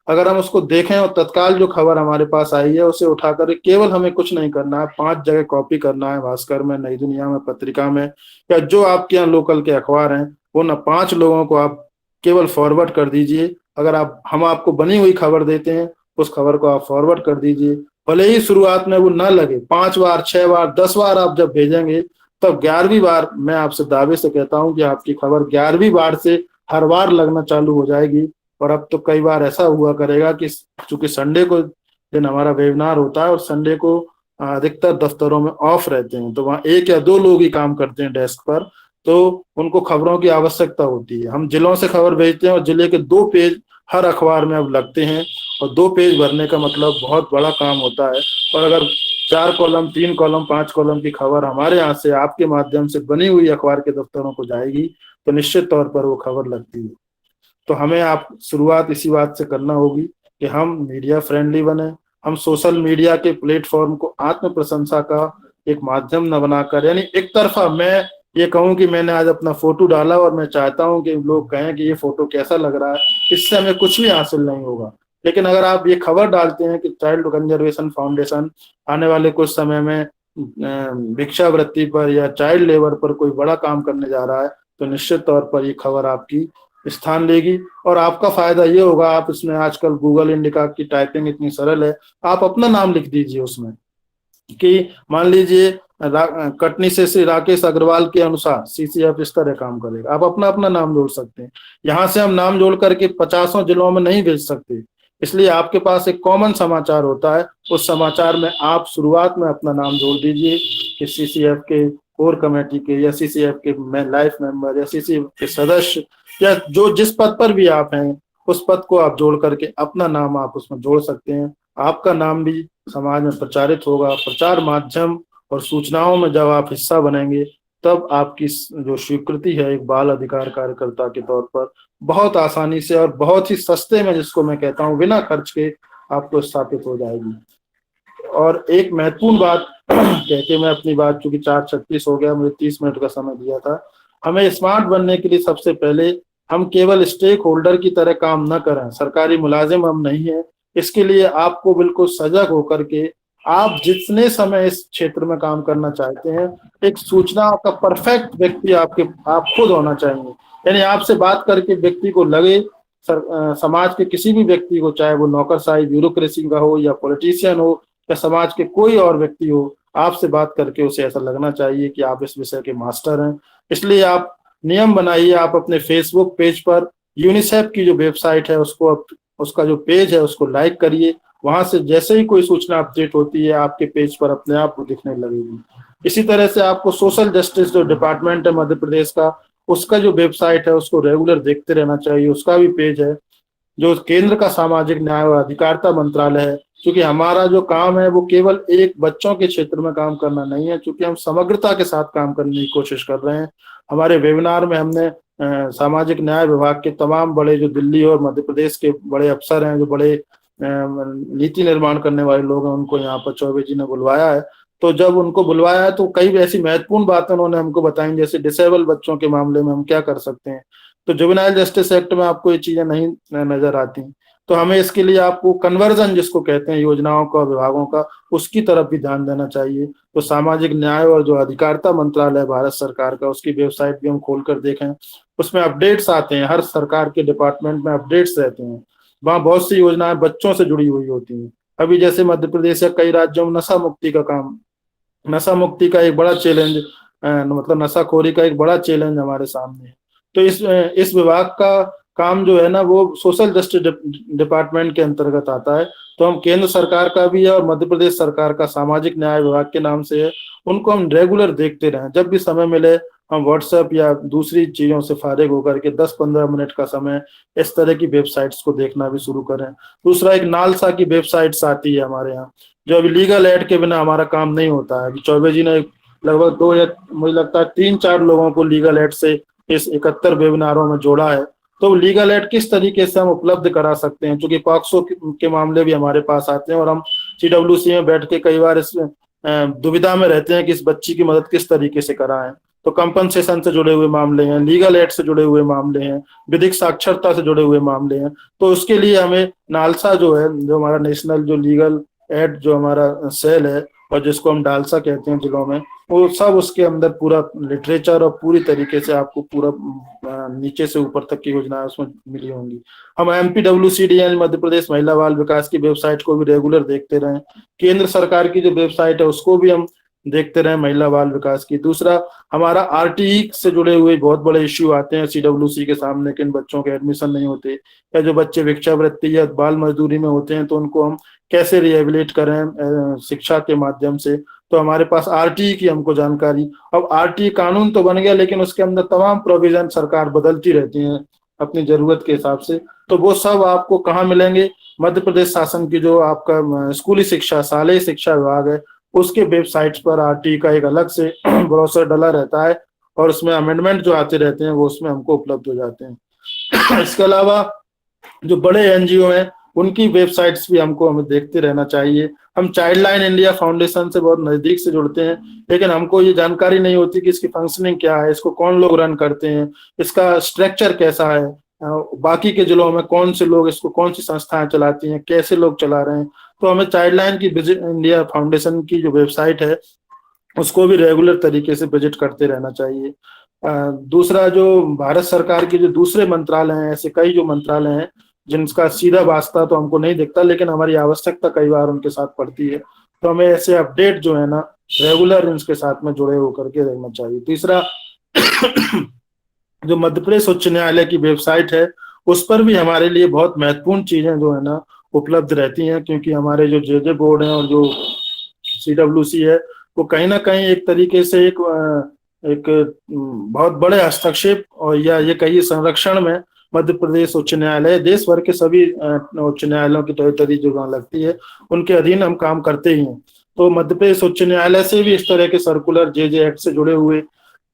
अगर हम उसको देखें और तत्काल जो खबर हमारे पास आई है उसे उठाकर केवल हमें कुछ नहीं करना है, 5 जगह कॉपी करना है, भास्कर में, नई दुनिया में, पत्रिका में, या जो आपके यहाँ लोकल के अखबार हैं वो न 5 लोगों को आप केवल फॉरवर्ड कर दीजिए। अगर हम आपको बनी हुई खबर देते हैं, उस खबर को आप फॉरवर्ड कर दीजिए। भले ही शुरुआत में वो न लगे, 5 बार, 6 बार, 10 बार आप जब भेजेंगे तब 11वीं बार मैं आपसे दावे से कहता हूं कि आपकी खबर 11वीं बार से हर बार लगना चालू हो जाएगी। और अब तो कई बार ऐसा हुआ करेगा कि चूंकि संडे को दिन हमारा वेबिनार होता है और संडे को अधिकतर दफ्तरों में ऑफ रहते हैं, तो वहाँ 1 या 2 लोग ही काम करते हैं डेस्क पर, तो उनको खबरों की आवश्यकता होती है। हम जिलों से खबर भेजते हैं और जिले के 2 पेज हर अखबार में अब लगते हैं, और 2 पेज भरने का मतलब बहुत बड़ा काम होता है। और अगर 4 कॉलम, 3 कॉलम, 5 कॉलम की खबर हमारे यहाँ से आपके माध्यम से बनी हुई अखबार के दफ्तरों को जाएगी तो निश्चित तौर पर वो खबर लगती है। तो हमें आप शुरुआत इसी बात से करना होगी कि हम मीडिया फ्रेंडली बने, हम सोशल मीडिया के प्लेटफॉर्म को आत्म प्रशंसा का एक माध्यम न बनाकर, यानी एक तरफा मैं ये कहूँ कि मैंने आज अपना फोटो डाला और मैं चाहता हूँ कि लोग कहें कि ये फोटो कैसा लग रहा है, इससे हमें कुछ भी हासिल नहीं होगा। लेकिन अगर आप ये खबर डालते हैं कि चाइल्ड कंजर्वेशन फाउंडेशन आने वाले कुछ समय में भिक्षावृत्ति पर या चाइल्ड लेबर पर कोई बड़ा काम करने जा रहा है, तो निश्चित तौर पर ये खबर आपकी स्थान लेगी और आपका फायदा ये होगा। आप इसमें आजकल गूगल इंडिका की टाइपिंग इतनी सरल है, आप अपना नाम लिख दीजिए उसमें कि मान लीजिए कटनी से श्री राकेश अग्रवाल के अनुसार सीसीएफ इस तरह काम करेगा, आप अपना नाम जोड़ सकते हैं। यहाँ से हम नाम जोड़ करके 50 जिलों में नहीं भेज सकते, इसलिए आपके पास एक कॉमन समाचार होता है, उस समाचार में आप शुरुआत में अपना नाम जोड़ दीजिए कि सीसीएफ के कोर कमेटी के या सीसीएफ के लाइफ मेंबर या सीसीएफ के सदस्य या जो जिस पद पर भी आप हैं उस पद को आप जोड़ करके अपना नाम आप उसमें जोड़ सकते हैं। आपका नाम भी समाज में प्रचारित होगा। प्रचार माध्यम और सूचनाओं में जब आप हिस्सा बनेंगे तब आपकी जो स्वीकृति है एक बाल अधिकार कार्यकर्ता के तौर पर बहुत आसानी से और बहुत ही सस्ते में, जिसको मैं कहता हूँ बिना खर्च के, आपको स्थापित हो जाएगी। और एक महत्वपूर्ण बात कह के मैं अपनी बात, चूंकि 4:36 हो गया, मुझे 30 मिनट का समय दिया था, हमें स्मार्ट बनने के लिए सबसे पहले हम केवल स्टेक होल्डर की तरह काम न करें, सरकारी मुलाजिम हम नहीं है। इसके लिए आपको बिल्कुल सजग होकर के आप जितने समय इस क्षेत्र में काम करना चाहते हैं, एक सूचना का परफेक्ट व्यक्ति आप खुद होना चाहिए। यानी आपसे बात करके व्यक्ति को लगे, समाज के किसी भी व्यक्ति को, चाहे वो नौकरशाही ब्यूरोक्रेसी का हो या पॉलिटिशियन हो या समाज के कोई और व्यक्ति हो, आपसे बात करके उसे ऐसा लगना चाहिए कि आप इस विषय के मास्टर हैं। इसलिए आप नियम बनाइए, आप अपने फेसबुक पेज पर यूनिसेफ की जो वेबसाइट है उसका जो पेज है उसको लाइक करिए। वहां से जैसे ही कोई सूचना अपडेट होती है आपके पेज पर अपने आप वो दिखने लगेगी। इसी तरह से आपको सोशल जस्टिस जो डिपार्टमेंट है मध्य प्रदेश का, उसका जो वेबसाइट है उसको रेगुलर देखते रहना चाहिए। उसका भी पेज है। जो केंद्र का सामाजिक न्याय और अधिकारिता मंत्रालय है, क्योंकि हमारा जो काम है वो केवल एक बच्चों के क्षेत्र में काम करना नहीं है, क्योंकि हम समग्रता के साथ काम करने की कोशिश कर रहे हैं। हमारे वेबिनार में हमने सामाजिक न्याय विभाग के तमाम बड़े जो दिल्ली और मध्य प्रदेश के बड़े अफसर हैं, जो बड़े नीति निर्माण करने वाले लोग हैं, उनको यहाँ पर चौबे जी ने बुलवाया है। तो जब उनको बुलवाया है तो कई ऐसी महत्वपूर्ण बातें उन्होंने हमको बताई, जैसे डिसेबल बच्चों के मामले में हम क्या कर सकते हैं। तो जुवेनाइल जस्टिस एक्ट में आपको ये चीजें नहीं नजर आती। तो हमें इसके लिए आपको कन्वर्जन जिसको कहते हैं योजनाओं का, विभागों का, उसकी तरफ भी ध्यान देना चाहिए। तो सामाजिक न्याय और जो अधिकारिता मंत्रालय है भारत सरकार का, उसकी वेबसाइट भी हम खोल कर देखें, उसमें अपडेट्स आते हैं। हर सरकार के डिपार्टमेंट में अपडेट्स रहते हैं। वहाँ बहुत सी योजनाएं बच्चों से जुड़ी हुई होती हैं। अभी जैसे मध्य प्रदेश या कई राज्यों में नशा मुक्ति का एक बड़ा चैलेंज, मतलब नशाखोरी का एक बड़ा चैलेंज हमारे सामने है। तो इस विभाग का काम जो है ना वो सोशल जस्टिस डिपार्टमेंट के अंतर्गत आता है। तो हम केंद्र सरकार का भी है और मध्य प्रदेश सरकार का सामाजिक न्याय विभाग के नाम से है, उनको हम रेगुलर देखते रहें। जब भी समय मिले हम व्हाट्सएप या दूसरी चीजों से फारिग होकर के 10-15 मिनट का समय इस तरह की वेबसाइट्स को देखना भी शुरू करें। दूसरा, एक नालसा की वेबसाइट्स आती है हमारे यहाँ, जो अभी लीगल एड के बिना हमारा काम नहीं होता है। अभी चौबे जी ने लगभग 2 या मुझे लगता है 3-4 लोगों को लीगल एड से इस 71 वेबिनारों में जोड़ा है। तो लीगल एड किस तरीके से हम उपलब्ध करा सकते हैं, क्योंकि पॉक्सो के मामले भी हमारे पास आते हैं और हम CWC में बैठ के कई बार इस दुविधा में रहते हैं कि इस बच्ची की मदद किस तरीके से कराएं। तो कंपनसेशन से जुड़े हुए मामले हैं, लीगल एड से जुड़े हुए मामले हैं, विधिक साक्षरता से जुड़े हुए मामले हैं। तो उसके लिए हमें नालसा जो है, जो हमारा नेशनल जो लीगल एड जो हमारा सेल है और जिसको हम डालसा कहते हैं जिलों में, वो सब उसके अंदर पूरा लिटरेचर और पूरी तरीके से आपको पूरा नीचे से ऊपर तक की योजनाएं उसमें मिली होंगी। हम MPWCD यानी मध्य प्रदेश महिला बाल विकास की वेबसाइट को भी रेगुलर देखते रहें। केंद्र सरकार की जो वेबसाइट है उसको भी हम देखते रहे महिला बाल विकास की। दूसरा, हमारा RTE से जुड़े हुए बहुत बड़े इश्यू आते हैं CWC के सामने कि इन बच्चों के एडमिशन नहीं होते, या जो बच्चे भिक्षावृत्ति या बाल मजदूरी में होते हैं तो उनको हम कैसे रिहेबिलिट करें शिक्षा के माध्यम से। तो हमारे पास RTE की हमको जानकारी। अब RTE कानून तो बन गया, लेकिन उसके अंदर तमाम प्रोविजन सरकार बदलती रहती है अपनी जरूरत के हिसाब से। तो वो सब आपको कहाँ मिलेंगे? मध्य प्रदेश शासन की जो आपका स्कूली शिक्षा, शालेय शिक्षा विभाग है, उसके वेबसाइट्स पर RTE का एक अलग से ब्रोशर डला रहता है और उसमें अमेंडमेंट जो आते रहते हैं वो उसमें हमको उपलब्ध हो जाते हैं। इसके अलावा जो बड़े NGO हैं उनकी वेबसाइट्स भी हमें देखते रहना चाहिए। हम चाइल्डलाइन इंडिया फाउंडेशन से बहुत नजदीक से जुड़ते हैं, लेकिन हमको ये जानकारी नहीं होती कि इसकी फंक्शनिंग क्या है, इसको कौन लोग रन करते हैं, इसका स्ट्रक्चर कैसा है, बाकी के जिलों में कौन से लोग इसको, कौन सी संस्थाएं चलाती हैं, कैसे लोग चला रहे हैं। तो हमें चाइल्डलाइन की इंडिया फाउंडेशन की जो वेबसाइट है उसको भी रेगुलर तरीके से विजिट करते रहना चाहिए। दूसरा, जो भारत सरकार के जो दूसरे मंत्रालय हैं, ऐसे कई जो मंत्रालय हैं जिनका सीधा वास्ता तो हमको नहीं दिखता, लेकिन हमारी आवश्यकता कई बार उनके साथ पड़ती है। तो हमें ऐसे अपडेट जो है ना रेगुलर इनके साथ में जुड़े होकर के रहना चाहिए। तीसरा, जो मध्य प्रदेश उच्च न्यायालय की वेबसाइट है उस पर भी हमारे लिए बहुत महत्वपूर्ण चीजें जो है ना उपलब्ध रहती हैं, क्योंकि हमारे जो JJ बोर्ड है और जो CWC है वो कहीं ना कहीं एक तरीके से एक बहुत बड़े हस्तक्षेप और या ये कहिए संरक्षण में मध्य प्रदेश उच्च न्यायालय देश भर के सभी उच्च न्यायालयों की टेरिटरी जो वहाँ लगती है उनके अधीन हम काम करते ही हैं। तो मध्य प्रदेश उच्च न्यायालय से भी इस तरह के सर्कुलर JJ एक्ट से जुड़े हुए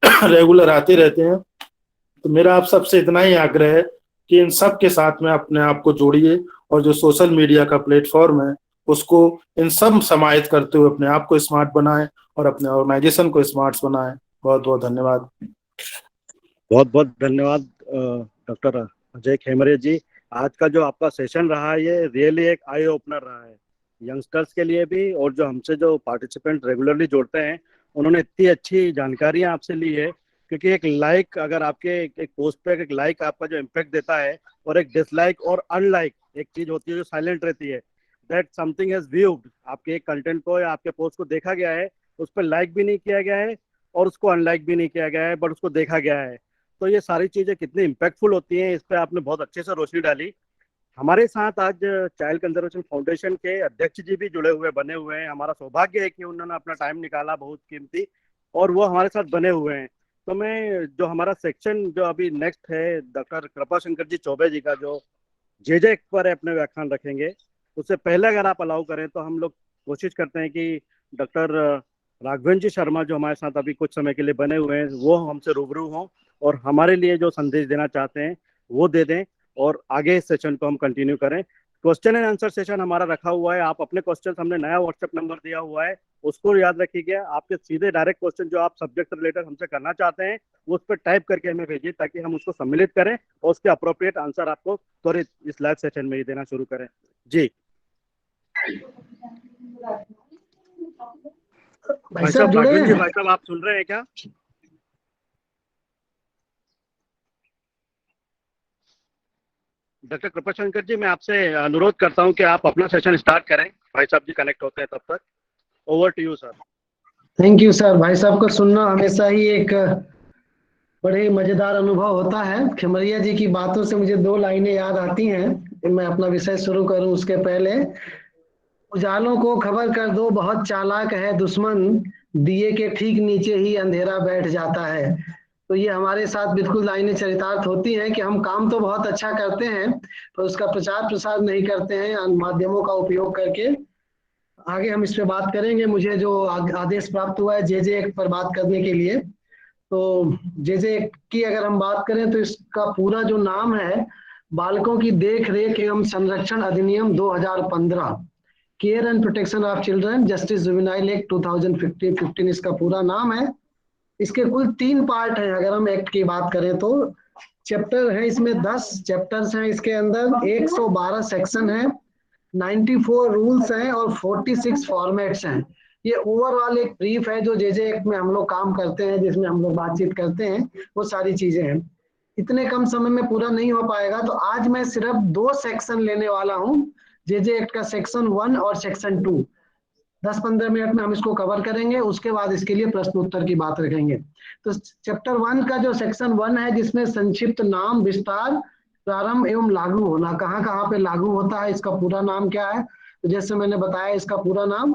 रेगुलर आते रहते हैं। तो मेरा आप सबसे इतना ही आग्रह है कि इन सब के साथ में अपने आप को जोड़िए और जो सोशल मीडिया का प्लेटफॉर्म है उसको इन सब समाहित करते हुए अपने आप को स्मार्ट बनाएं और अपने ऑर्गेनाइजेशन को स्मार्ट बनाएं। बहुत बहुत धन्यवाद। बहुत बहुत धन्यवाद डॉक्टर अजय खेमरे जी, आज का जो आपका सेशन रहा है ये रियली एक आई ओपनर रहा है यंगस्टर्स के लिए भी, और जो हमसे जो पार्टिसिपेंट रेगुलरली जुड़ते हैं उन्होंने इतनी अच्छी जानकारियां आपसे ली है। क्योंकि एक लाइक अगर आपके एक पोस्ट पे एक लाइक आपका जो इम्पैक्ट देता है, और एक डिसलाइक और अनलाइक एक चीज होती है जो साइलेंट रहती है, दैट समथिंग हैज व्यूड, आपके एक कंटेंट को या आपके पोस्ट को देखा गया है, उस पर लाइक भी नहीं किया गया है और उसको अनलाइक भी नहीं किया गया है, बट उसको देखा गया है। तो ये सारी चीजें कितनी इम्पैक्टफुल होती हैं, इस पर आपने बहुत अच्छे से रोशनी डाली। हमारे साथ आज चाइल्ड कंजर्वेशन फाउंडेशन के अध्यक्ष जी भी जुड़े हुए बने हुए हैं। हमारा सौभाग्य है कि उन्होंने अपना टाइम निकाला बहुत कीमती, और वो हमारे साथ बने हुए हैं। तो मैं जो हमारा सेक्शन जो अभी नेक्स्ट है, डॉक्टर कृपा शंकर जी चौबे जी का जो जे पर अपने व्याख्यान रखेंगे, उससे पहले अगर आप अलाउ करें तो हम लोग कोशिश करते हैं कि डॉक्टर राघवेंद्र जी शर्मा जो हमारे साथ अभी कुछ समय के लिए बने हुए हैं वो हमसे रूबरू हों और हमारे लिए जो संदेश देना चाहते हैं वो दे दें, और आगे इस सेशन को हम कंटिन्यू करें। क्वेश्चन एंड आंसर सेशन हमारा रखा हुआ है, आप अपने क्वेश्चन, हमने नया व्हाट्सएप नंबर दिया हुआ है, उसको याद रखिएगा। आपके सीधे डायरेक्ट क्वेश्चन जो आप सब्जेक्ट रिलेटेड हमसे करना चाहते हैं वो उस पर टाइप करके हमें भेजिए, ताकि हम उसको सम्मिलित करें और उसके अप्रोप्रिएट आंसर आपको त्वरित इस लाइव सेशन में ही देना शुरू करें। जी भाई साहब, राघवेंद्र जी, भाई साहब आप सुन रहे हैं क्या? डॉक्टर कृपाशंकर जी, मैं आपसे अनुरोध करता हूं कि आप अपना सेशन स्टार्ट करें। भाई साहब जी कनेक्ट होते हैं तब तक। Over to you sir. Thank you sir. भाई साहब को सुनना हमेशा ही एक बड़े मजेदार अनुभव होता है। खेमरिया जी की बातों से मुझे दो लाइनें याद आती हैं। मैं अपना विषय शुरू करूं उसके पहले, उजालों को खबर कर दो बहुत चालाक है दुश्मन, दिए के ठीक नीचे ही अंधेरा बैठ जाता है। तो ये हमारे साथ बिल्कुल लाइनें चरितार्थ होती हैं कि हम काम तो बहुत अच्छा करते हैं पर उसका प्रचार प्रसार नहीं करते हैं माध्यमों का उपयोग करके। आगे हम इस पे बात करेंगे। मुझे जो आदेश प्राप्त हुआ है जे एक्ट पर बात करने के लिए, तो जे एक्ट की अगर हम बात करें तो इसका पूरा जो नाम है बालकों की देख रेख एवं संरक्षण अधिनियम 2015, care and protection of children justice juvenile act 2015 इसका पूरा नाम है। इसके कुल 3 पार्ट हैं। अगर हम एक्ट की बात करें तो चैप्टर है इसमें 10 चैप्टर्स हैं इसके अंदर, 112 सेक्शन है, 94 रूल्स हैं और 46 फॉर्मेट्स हैं। ये ओवरऑल एक ब्रीफ है जो जे एक्ट में हम लोग काम करते हैं, जिसमें हम लोग बातचीत करते हैं, वो सारी चीजें हैं। इतने कम समय में पूरा नहीं हो पाएगा, तो आज मैं सिर्फ 2 सेक्शन लेने वाला हूँ, जे एक्ट का सेक्शन 1 और सेक्शन 2। 10-15 मिनट में हम इसको कवर करेंगे, उसके बाद इसके लिए प्रश्न उत्तर की बात रखेंगे। तो चैप्टर 1 का जो सेक्शन 1 है, जिसमें संक्षिप्त नाम, विस्तार, प्रारंभ एवं लागू होना, कहाँ कहाँ पे लागू होता है, इसका पूरा नाम क्या है। तो जैसे मैंने बताया, इसका पूरा नाम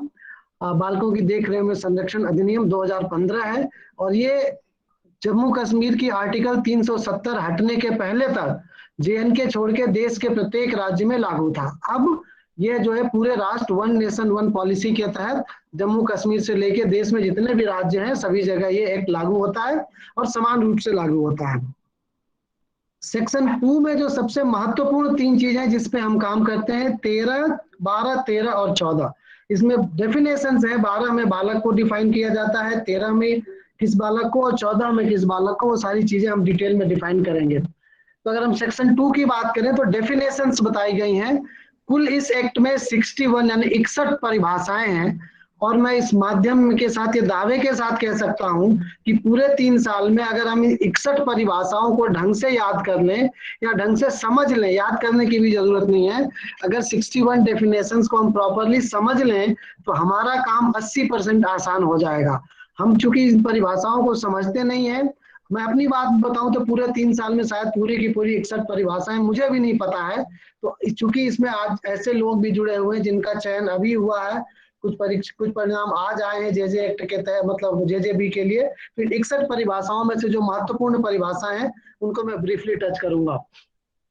बालकों की देख रेख में संरक्षण अधिनियम 2015 है, और ये जम्मू कश्मीर की आर्टिकल 370 हटने के पहले तक JNK छोड़ के देश के प्रत्येक राज्य में लागू था। अब ये जो है पूरे राष्ट्र वन नेशन वन पॉलिसी के तहत जम्मू कश्मीर से लेके देश में जितने भी राज्य हैं सभी जगह ये एक्ट लागू होता है और समान रूप से लागू होता है। सेक्शन 2 में जो सबसे महत्वपूर्ण 3 चीजें जिसपे हम काम करते हैं, 13, 12, 13 और 14, इसमें डेफिनेशंस है। 12 में बालक को डिफाइन किया जाता है, 13 में किस बालक को और 14 में किस बालक को, वो सारी चीजें हम डिटेल में डिफाइन करेंगे। तो अगर हम सेक्शन 2 की बात करें तो डेफिनेशंस बताई गई हैं। कुल इस एक्ट में 61 यानी 61 परिभाषाएं हैं, और मैं इस माध्यम के साथ ये दावे के साथ कह सकता हूं कि पूरे 3 साल में अगर हम 61 परिभाषाओं को ढंग से याद कर लें या ढंग से समझ लें, याद करने की भी जरूरत नहीं है, अगर 61 डेफिनेशंस को हम प्रॉपरली समझ लें तो हमारा काम 80% आसान हो जाएगा। हम चूंकि इन परिभाषाओं को समझते नहीं है, मैं अपनी बात बताऊं तो पूरे 3 साल में शायद पूरी की पूरी 61 परिभाषाएं मुझे भी नहीं पता है। तो चूंकि इसमें आज ऐसे लोग भी जुड़े हुए हैं जिनका चयन अभी हुआ है, कुछ परिणाम आज आए हैं जे एक्ट के तहत, मतलब JJB के लिए, फिर 61 परिभाषाओं में से जो महत्वपूर्ण परिभाषाएं हैं उनको मैं ब्रीफली टच करूंगा।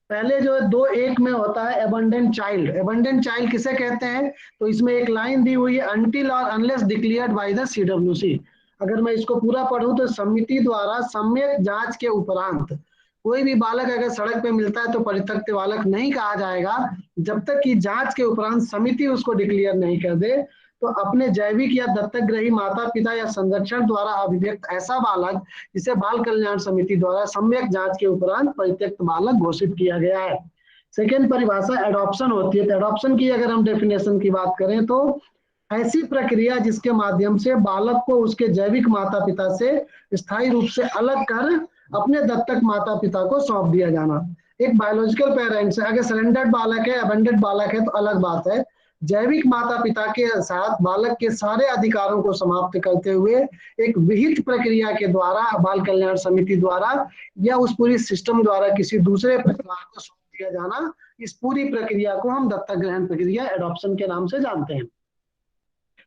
पहले जो है 2(1) में होता है एबंडेंट चाइल्ड। एबंडेंट चाइल्ड किसे कहते हैं, तो इसमें एक लाइन दी हुई है, अनटिल और unless declared by the CWC। अगर मैं इसको पूरा पढ़ूं तो समिति द्वारा सम्यक जांच के उपरांत कोई भी बालक अगर सड़क पे मिलता है तो परित्यक्त बालक नहीं कहा जाएगा जब तक कि जांच के उपरांत समिति उसको डिक्लेयर नहीं कर दे। तो अपने जैविक या दत्तक ग्रही माता पिता या संरक्षण द्वारा अभिव्यक्त ऐसा बालक जिसे बाल कल्याण समिति द्वारा सम्यक जांच के उपरांत परित्यक्त बालक घोषित किया गया है। सेकेंड परिभाषा एडॉप्शन होती है। तो एडॉप्शन की अगर हम डेफिनेशन की बात करें तो ऐसी प्रक्रिया जिसके माध्यम से बालक को उसके जैविक माता पिता से स्थायी रूप से अलग कर अपने दत्तक माता पिता को सौंप दिया जाना। एक बायोलॉजिकल पेरेंट्स है, अगर सरेंडर्ड बालक है, अबेंडेड बालक है तो अलग बात है। जैविक माता पिता के साथ बालक के सारे अधिकारों को समाप्त करते हुए एक विहित प्रक्रिया के द्वारा बाल कल्याण समिति द्वारा या उस पूरी सिस्टम द्वारा किसी दूसरे परिवार को सौंप दिया जाना, इस पूरी प्रक्रिया को हम दत्तक ग्रहण प्रक्रिया एडॉप्शन के नाम से जानते हैं।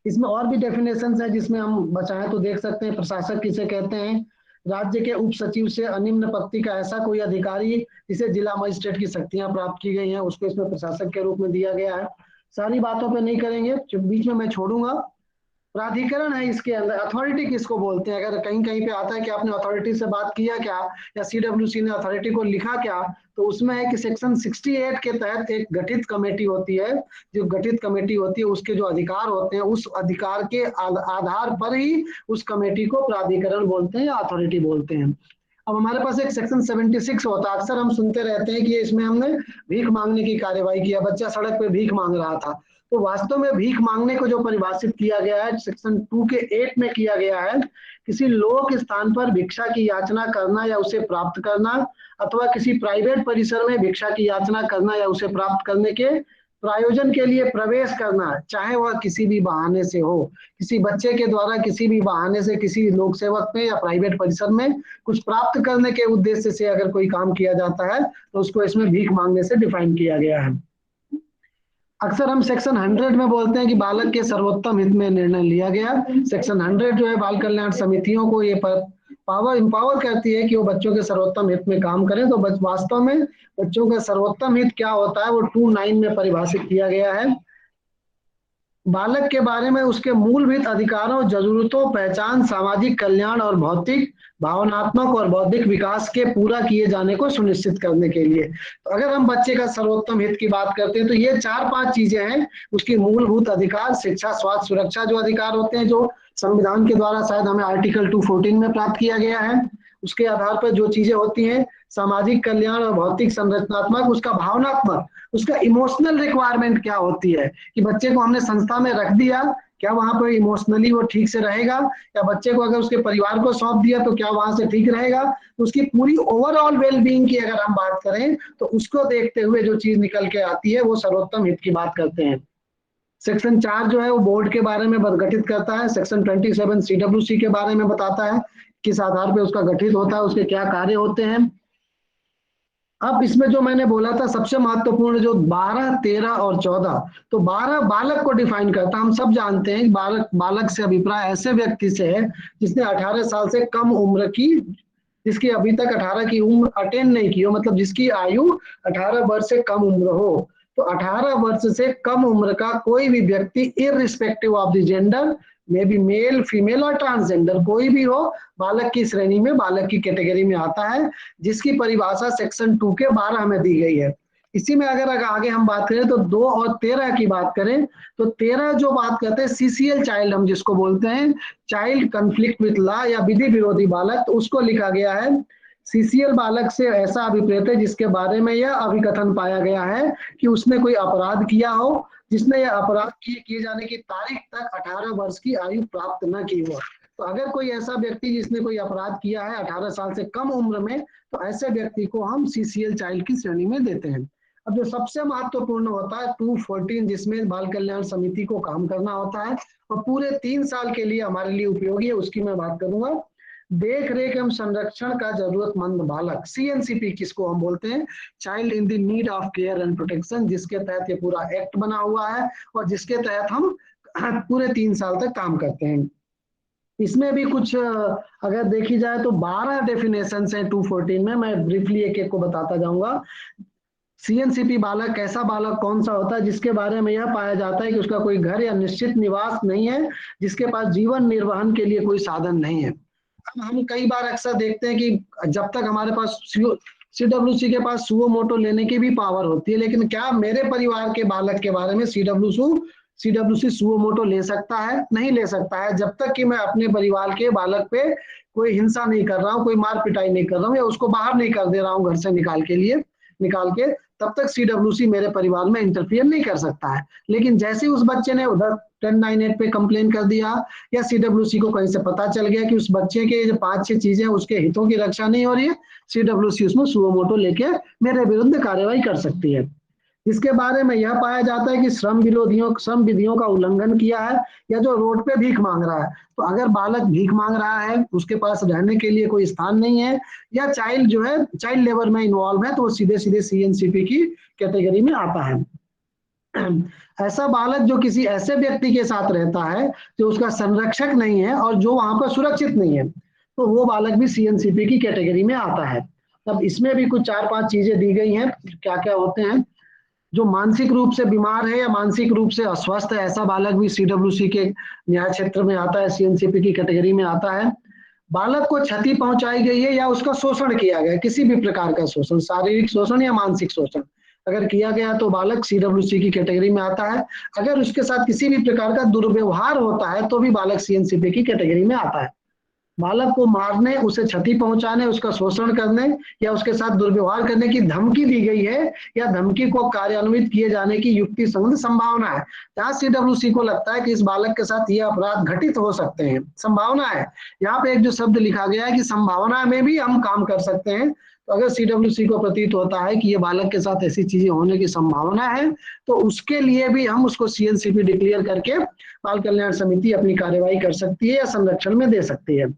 इसमें और भी डेफिनेशन है जिसमें हम बचाएं तो देख सकते हैं। प्रशासक किसे कहते हैं? राज्य के उप सचिव से अनिम्न पंक्ति का ऐसा कोई अधिकारी जिसे जिला मजिस्ट्रेट की शक्तियां प्राप्त की गई हैं, उसको इसमें प्रशासक के रूप में दिया गया है। सारी बातों पे नहीं करेंगे, बीच में मैं छोड़ूंगा। प्राधिकरण है इसके अंदर। अथॉरिटी किसको बोलते हैं? अगर कहीं कहीं पे आता है कि आपने अथॉरिटी से बात किया क्या या सीडब्ल्यूसी ने अथॉरिटी को लिखा क्या, तो उसमें है कि सेक्शन 68 के तहत एक गठित कमेटी होती है। जो गठित कमेटी होती है उसके जो अधिकार होते हैं उस अधिकार के आधार पर ही उस कमेटी को प्राधिकरण बोलते हैं या अथॉरिटी बोलते हैं। अब हमारे पास एक सेक्शन 76 होता है। अक्सर हम सुनते रहते हैं कि इसमें हमने भीख मांगने की कार्यवाही किया, बच्चा सड़क पे भीख मांग रहा था। तो वास्तव में भीख मांगने को जो परिभाषित किया गया है सेक्शन 2 के 8 में किया गया है, किसी लोक स्थान पर भिक्षा की याचना करना या उसे प्राप्त करना, अथवा किसी प्राइवेट परिसर में भिक्षा की याचना करना या उसे प्राप्त करने के प्रायोजन के लिए प्रवेश करना, चाहे वह किसी भी बहाने से हो। किसी बच्चे के द्वारा किसी भी बहाने से किसी लोक सेवक में या प्राइवेट परिसर में कुछ प्राप्त करने के उद्देश्य से अगर कोई काम किया जाता है तो उसको इसमें भीख मांगने से डिफाइन किया गया है। अक्सर हम सेक्शन 100 में बोलते हैं कि बालक के सर्वोत्तम हित में निर्णय लिया गया। सेक्शन 100 जो है बाल कल्याण समितियों को ये पावर इंपावर करती है कि वो बच्चों के सर्वोत्तम हित में काम करें। तो वास्तव में बच्चों का सर्वोत्तम हित क्या होता है वो 2(9) में परिभाषित किया गया है। बालक के बारे में उसके मूलभूत अधिकारों, जरूरतों, पहचान, सामाजिक कल्याण और भौतिक, भावनात्मक और बौद्धिक विकास के पूरा किए जाने को सुनिश्चित करने के लिए। तो अगर हम बच्चे का सर्वोत्तम हित की बात करते हैं तो ये 4-5 चीजें हैं। उसकी मूलभूत अधिकार, शिक्षा, स्वास्थ्य, सुरक्षा जो अधिकार होते हैं जो संविधान के द्वारा शायद हमें आर्टिकल 214 में प्राप्त किया गया है, उसके आधार पर जो चीजें होती हैं, सामाजिक कल्याण और भौतिक संरचनात्मक, उसका भावनात्मक, उसका इमोशनल रिक्वायरमेंट क्या होती है कि बच्चे को हमने संस्था में रख दिया, क्या वहां पर इमोशनली वो ठीक से रहेगा, या बच्चे को अगर उसके परिवार को सौंप दिया तो क्या वहां से ठीक रहेगा। तो उसकी पूरी ओवरऑल वेलबींग की अगर हम बात करें तो उसको देखते हुए जो चीज निकल के आती है वो सर्वोत्तम हित की बात करते हैं। सेक्शन 4 जो है वो बोर्ड के बारे में गठित करता है। सेक्शन 27 सीडब्ल्यूसी के बारे में बताता है किस आधार पे उसका गठित होता है, उसके क्या कार्य होते हैं। अब इसमें जो मैंने बोला था सबसे महत्वपूर्ण जो 12, 13 और 14, तो 12 बालक को डिफाइन करता। हम सब जानते हैं बालक से अभिप्राय ऐसे व्यक्ति से है जिसने 18 साल से कम उम्र की, जिसकी अभी तक 18 की उम्र अटेन नहीं की हो, मतलब जिसकी आयु 18 वर्ष से कम उम्र हो। तो 18 वर्ष से कम उम्र का कोई भी व्यक्ति irrespective of the gender, may be male, female और ट्रांसजेंडर, कोई भी हो, बालक की श्रेणी में, बालक की कैटेगरी में आता है, जिसकी परिभाषा सेक्शन 2 के 12 में दी गई है। इसी में अगर आगे हम बात करें तो 2 और 13 की बात करें तो 13 जो बात करते हैं सीसीएल चाइल्ड, हम जिसको बोलते हैं चाइल्ड कन्फ्लिक्ट विथ लॉ या विधि विरोधी बालक, तो उसको लिखा गया है सीसीएल बालक से ऐसा अभिप्रेत है जिसके बारे में यह अभिकथन पाया गया है कि उसने कोई अपराध किया हो, जिसने यह अपराध किए जाने की तारीख तक 18 वर्ष की आयु प्राप्त न की हो। तो अगर कोई ऐसा व्यक्ति जिसने कोई अपराध किया है 18 साल से कम उम्र में, तो ऐसे व्यक्ति को हम सीसीएल चाइल्ड की श्रेणी में देते हैं। अब जो सबसे महत्वपूर्ण होता है 214, जिसमें बाल कल्याण समिति को काम करना होता है और पूरे 3 साल के लिए हमारे लिए उपयोगी है, उसकी मैं बात करूंगा। देख रेख एवं संरक्षण का जरूरतमंद बालक, सीएनसीपी किसको हम बोलते हैं, child in the need of care and protection, जिसके तहत ये पूरा एक्ट बना हुआ है और जिसके तहत हम पूरे 3 साल तक काम करते हैं। इसमें भी कुछ अगर देखी जाए तो 12 डेफिनेशन है 214 में, मैं ब्रीफली एक एक को बताता जाऊंगा। सीएनसीपी बालक कैसा बालक कौन सा होता है जिसके बारे में यह पाया जाता है कि उसका कोई घर या निश्चित निवास नहीं है, जिसके पास जीवन निर्वहन के लिए कोई साधन नहीं है। अब हम कई बार अक्सर देखते हैं कि जब तक हमारे पास सीडब्ल्यूसी के पास सुओ मोटो लेने की भी पावर होती है, लेकिन क्या मेरे परिवार के बालक के बारे में सीडब्ल्यूसी सुओ मोटो ले सकता है? नहीं ले सकता है, जब तक कि मैं अपने परिवार के बालक पे कोई हिंसा नहीं कर रहा हूँ, कोई मार पिटाई नहीं कर रहा हूँ, या उसको बाहर नहीं कर दे रहा हूँ घर से निकाल के, तब तक सीडब्ल्यूसी मेरे परिवार में इंटरफियर नहीं कर सकता है। लेकिन जैसे उस बच्चे ने उधर 1098 पे कंप्लेन कर दिया, या सीडब्ल्यूसी को कहीं से पता चल गया कि उस बच्चे के जो 5-6 चीजें उसके हितों की रक्षा नहीं हो रही है, सीडब्ल्यूसी उसमें सुओ मोटो लेके मेरे विरुद्ध कार्रवाई कर सकती है। इसके बारे में यह पाया जाता है कि श्रम विधियों का उल्लंघन किया है, या जो रोड पे भीख मांग रहा है, तो अगर बालक भीख मांग रहा है, उसके पास रहने के लिए कोई स्थान नहीं है, या चाइल्ड लेबर में इन्वॉल्व है, तो वो सीधे सीधे सीएनसीपी की कैटेगरी में आता है। ऐसा बालक जो किसी ऐसे व्यक्ति के साथ रहता है जो उसका संरक्षक नहीं है और जो वहां पर सुरक्षित नहीं है, तो वो बालक भी सीएनसीपी की कैटेगरी में आता है। तब इसमें भी कुछ 4-5 चीजें दी गई हैं, क्या क्या होते हैं। जो मानसिक रूप से बीमार है या मानसिक रूप से अस्वस्थ है, ऐसा बालक भी सीडब्ल्यूसी के न्याय क्षेत्र में आता है, सीएनसीपी की कैटेगरी में आता है। बालक को क्षति पहुंचाई गई है या उसका शोषण किया गया, किसी भी प्रकार का शोषण, शारीरिक शोषण या मानसिक शोषण अगर किया गया, तो बालक सीडब्ल्यूसी की कैटेगरी में आता है। अगर उसके साथ किसी भी प्रकार का दुर्व्यवहार होता है, तो भी बालक सीएनसीपी की कैटेगरी में आता है। बालक को मारने, उसे क्षति पहुंचाने, उसका शोषण करने या उसके साथ दुर्व्यवहार करने की धमकी दी गई है, या धमकी को कार्यान्वित किए जाने की युक्ति संगत संभावना है, जहां सीडब्ल्यूसी को लगता है कि इस बालक के साथ ये अपराध घटित हो सकते हैं, संभावना है। यहाँ पे एक जो शब्द लिखा गया है कि संभावना में भी हम काम कर सकते हैं, तो अगर सीडब्ल्यूसी को प्रतीत होता है कि ये बालक के साथ ऐसी चीजें होने की संभावना है, तो उसके लिए भी हम उसको सीएनसीपी डिक्लेयर करके बाल कल्याण समिति अपनी कार्यवाही कर सकती है या संरक्षण में दे सकती है।